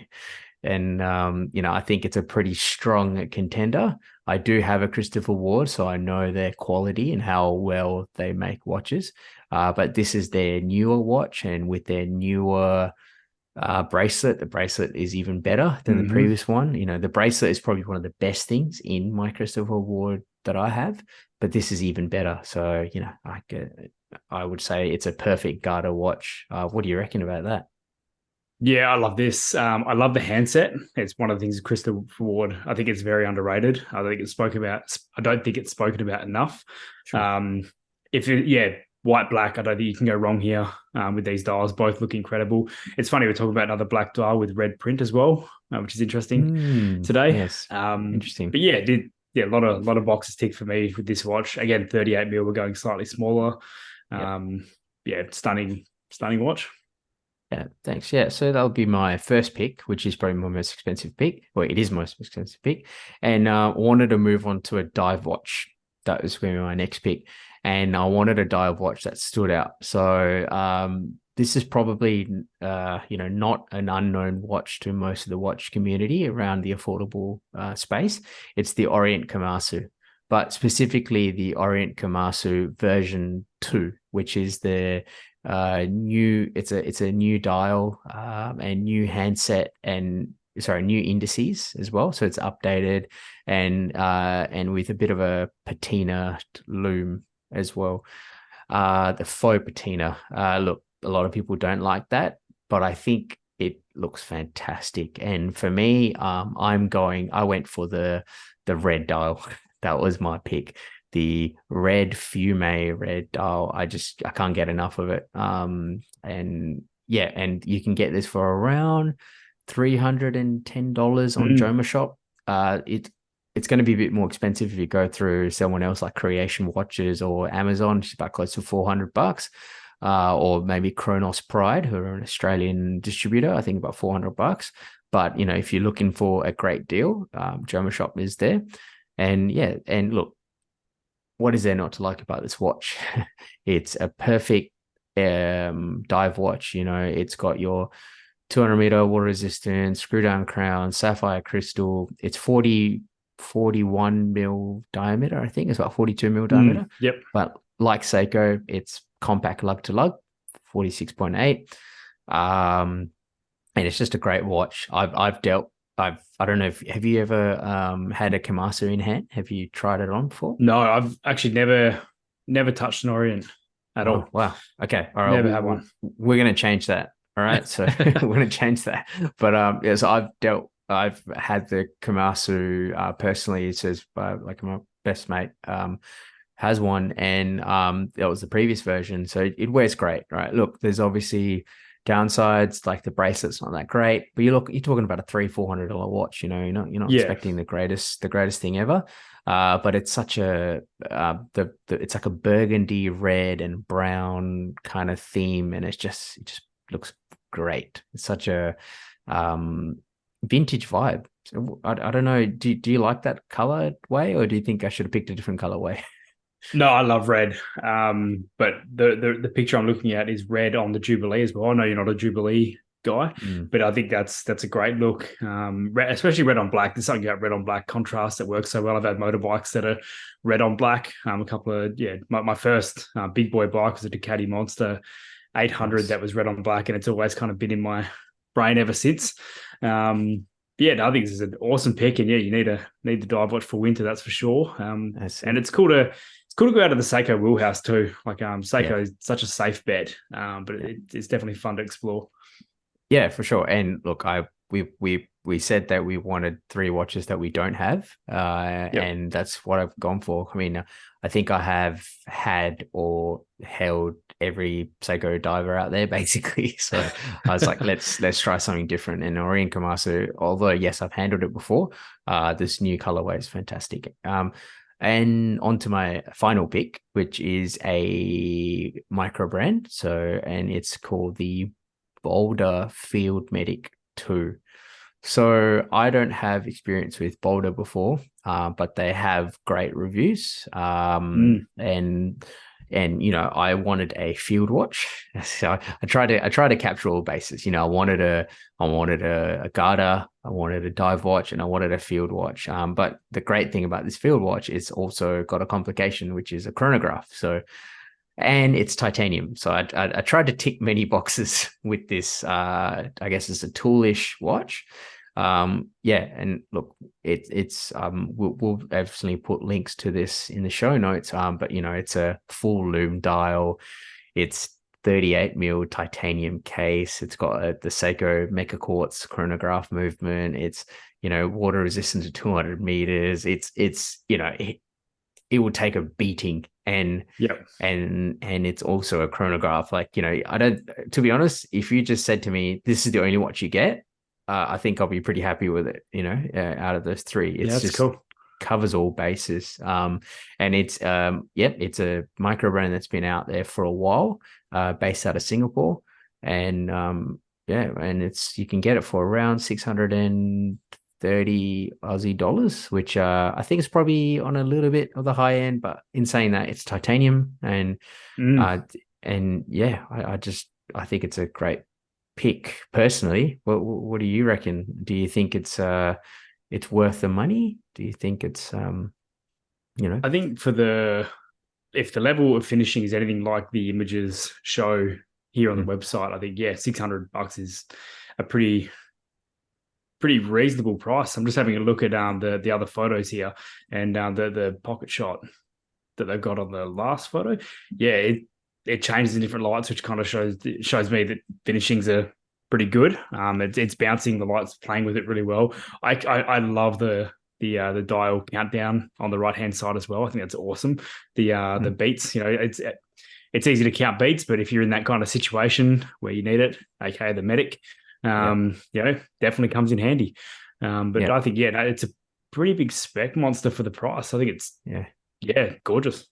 And I think it's a pretty strong contender. I do have a Christopher Ward, so I know their quality and how well they make watches. But this is their newer watch, and with their newer bracelet, the bracelet is even better than the previous one. The bracelet is probably one of the best things in my Christopher Ward that I have, but this is even better. So, I would say it's a perfect Garter watch. What do you reckon about that? Yeah, I love this. I love the handset. It's one of the things with Christopher Ward. I think it's very underrated. I think it's spoken about. I don't think it's spoken about enough. Sure. White, black, I don't think you can go wrong here with these dials. Both look incredible. It's funny, we're talking about another black dial with red print as well, which is interesting today. Yes, interesting. But yeah, a lot of boxes ticked for me with this watch. Again, 38 mil, we're going slightly smaller. Stunning watch. Yeah, thanks. Yeah, so that'll be my first pick, which is probably my most expensive pick. Well, it is my most expensive pick. And I wanted to move on to a dive watch. That was going to be my next pick. And I wanted a dive watch that stood out. So this is probably, not an unknown watch to most of the watch community around the affordable space. It's the Orient Komatsu, but specifically the Orient Komatsu version 2, which is the new. It's a new dial and new handset and new indices as well. So it's updated and with a bit of a patina loom as well. The faux patina. Look, a lot of people don't like that, but I think it looks fantastic. And for me, I went for the red dial. That was my pick. The red fume red dial. I can't get enough of it. And you can get this for around $310 on Joma Shop. It's going to be a bit more expensive if you go through someone else like Creation Watches or Amazon. It's about close to $400. Or maybe Kronos Pride, who are an Australian distributor, I think about $400. But if you're looking for a great deal, Joma Shop is there. And look, what is there not to like about this watch? It's a perfect dive watch. It's got your 200-meter water resistance, screw down crown, sapphire crystal. It's 41 mil diameter. I think it's about 42 mil diameter. Yep. But like Seiko, it's compact lug to lug, 46.8. And it's just a great watch. I don't know have you ever had a Komatsu in hand? Have you tried it on before? No, I've actually never touched an Orient at all. Wow. Okay. All right. Never had one. We're going to change that. All right. So we're going to change that. But so I've had the Komatsu personally. It says like my best mate has one, and that was the previous version. So it wears great, right? Look, there's obviously downsides, like the bracelet's not that great, but you're talking about a $300-400 watch. You're not expecting the greatest thing ever. But it's such a it's like a burgundy, red, and brown kind of theme, and it just looks great. It's such a vintage vibe. So I don't know. Do you like that color way, or do you think I should have picked a different color way? No, I love red. But the picture I'm looking at is red on the Jubilee as well. I know you're not a Jubilee guy, but I think that's a great look. Especially red on black. There's something about red on black contrast that works so well. I've had motorbikes that are red on black. A couple of my first big boy bike was a Ducati Monster 800 nice. That was red on black, and it's always kind of been in my brain ever since. I think this is an awesome pick, and you need the dive watch for winter, that's for sure. And it's cool to go out of the Seiko wheelhouse too. Like Seiko is such a safe bet, but it's definitely fun to explore. Yeah, for sure. And look, we we said that we wanted 3 watches that we don't have, and that's what I've gone for. I mean, I think I have had or held every Seiko diver out there basically. So I was like, let's try something different. And Orient Komatsu, although yes, I've handled it before, this new colorway is fantastic. And on to my final pick, which is a micro brand. And it's called the Boulder Field Medic 2. So I don't have experience with Boulder before, but they have great reviews. And I wanted a field watch, so I tried to capture all bases. I wanted a Garda, I wanted a dive watch, and I wanted a field watch. But the great thing about this field watch is also got a complication, which is a chronograph. And it's titanium. So I tried to tick many boxes with this. I guess it's a toolish watch. And look, it's we'll obviously put links to this in the show notes. But it's a full lume dial. It's 38 mil titanium case. It's got the Seiko Mecha Quartz chronograph movement. It's water resistant to 200 meters. It will take a beating, and it's also a chronograph. To be honest, if you just said to me, this is the only watch you get, I think I'll be pretty happy with it. Out of those 3, it's just cool. Covers all bases. And it's it's a micro brand that's been out there for a while, based out of Singapore, and and you can get it for around 630 Aussie dollars, which I think is probably on a little bit of the high end. But in saying that, it's titanium, and I think it's a great pick personally. What do you reckon? Do you think it's worth the money? Do you think it's I think if the level of finishing is anything like the images show here on the website, I think $600 is a pretty reasonable price. I'm just having a look at the other photos here, and the pocket shot that they've got on the last photo. It changes in different lights, which kind of shows me that finishings are pretty good. It's bouncing, the lights playing with it really well. I love the dial countdown on the right hand side as well. I think that's awesome. The beats, it's easy to count beats, but if you're in that kind of situation where you need it, aka the medic, definitely comes in handy. But I think it's a pretty big spec monster for the price. I think it's gorgeous.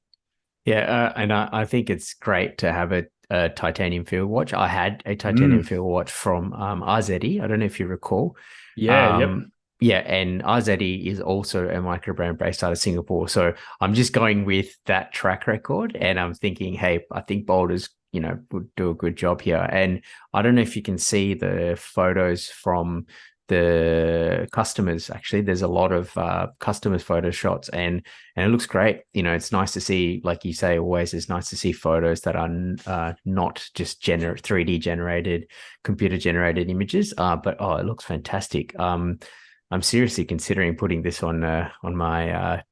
And I think it's great to have a titanium field watch. I had a titanium field watch from RZE. I don't know if you recall. And RZE is also a micro brand based out of Singapore. So I'm just going with that track record, and I'm thinking, hey, I think Boulder's would do a good job here. And I don't know if you can see the photos from the customers. Actually, there's a lot of customers photo shots, and it looks great. It's nice to see, like you say always, it's nice to see photos that are not just 3D generated, computer generated images, but it looks fantastic. I'm seriously considering putting this on my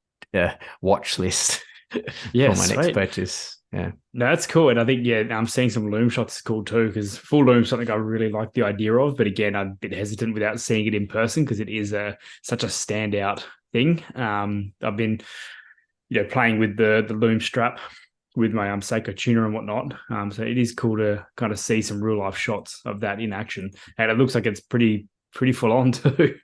watch list for my next purchase. No, that's cool. And I think, I'm seeing some lume shots is cool too, because full lume is something I really like the idea of. But again, I'm a bit hesitant without seeing it in person, because it is such a standout thing. I've been, playing with the lume strap with my Seiko tuner and whatnot. So it is cool to kind of see some real life shots of that in action. And it looks like it's pretty full on too.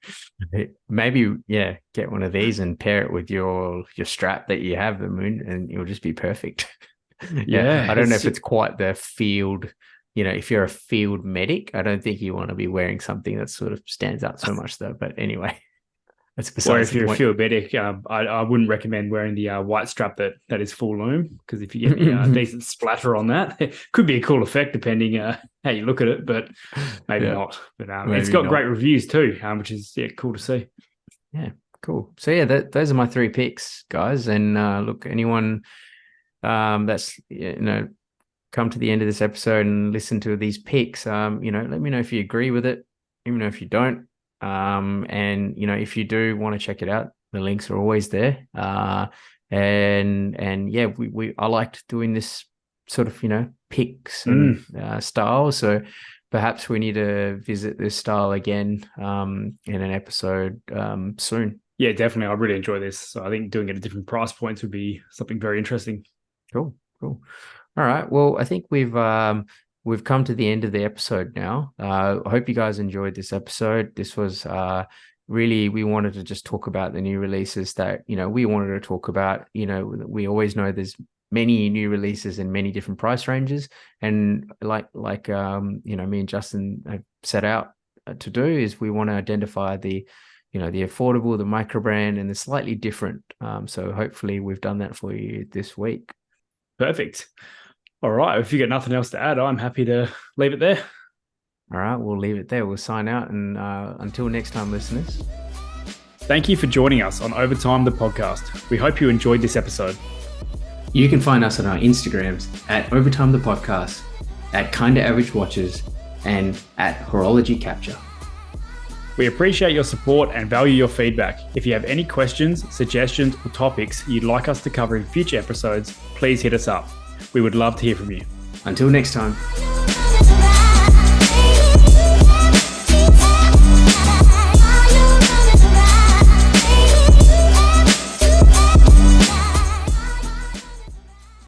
Maybe get one of these and pair it with your strap that you have, the Moon, and it'll just be perfect. I don't know if it's quite the field, if you're a field medic, I don't think you want to be wearing something that sort of stands out so much though. But anyway, that's besides. Or if you're a field medic, I wouldn't recommend wearing the white strap that is full lume, because if you get a decent splatter on that, it could be a cool effect depending how you look at it, but maybe not. But it's got great reviews too, which is cool to see. Yeah, cool. So those are my 3 picks, guys. And look, anyone that's come to the end of this episode and listen to these picks, let me know if you agree with it, even know if you don't. And if you do want to check it out, the links are always there. I liked doing this sort of picks and style. So perhaps we need to visit this style again in an episode soon. Yeah, definitely. I really enjoy this. So I think doing it at different price points would be something very interesting. Cool. All right. Well, I think we've come to the end of the episode now. I hope you guys enjoyed this episode. This was really, we wanted to just talk about the new releases that, we wanted to talk about. We always know there's many new releases in many different price ranges. And like me and Justin have set out to do is we want to identify the affordable, the micro brand, and the slightly different. So hopefully we've done that for you this week. Perfect. All right. If you got nothing else to add, I'm happy to leave it there. All right. We'll leave it there. We'll sign out. And until next time, listeners. Thank you for joining us on Overtime, the podcast. We hope you enjoyed this episode. You can find us on our Instagrams at Overtime the Podcast, at Kinda Average Watches, and at Horology Capture. We appreciate your support and value your feedback. If you have any questions, suggestions, or topics you'd like us to cover in future episodes, please hit us up. We would love to hear from you. Until next time.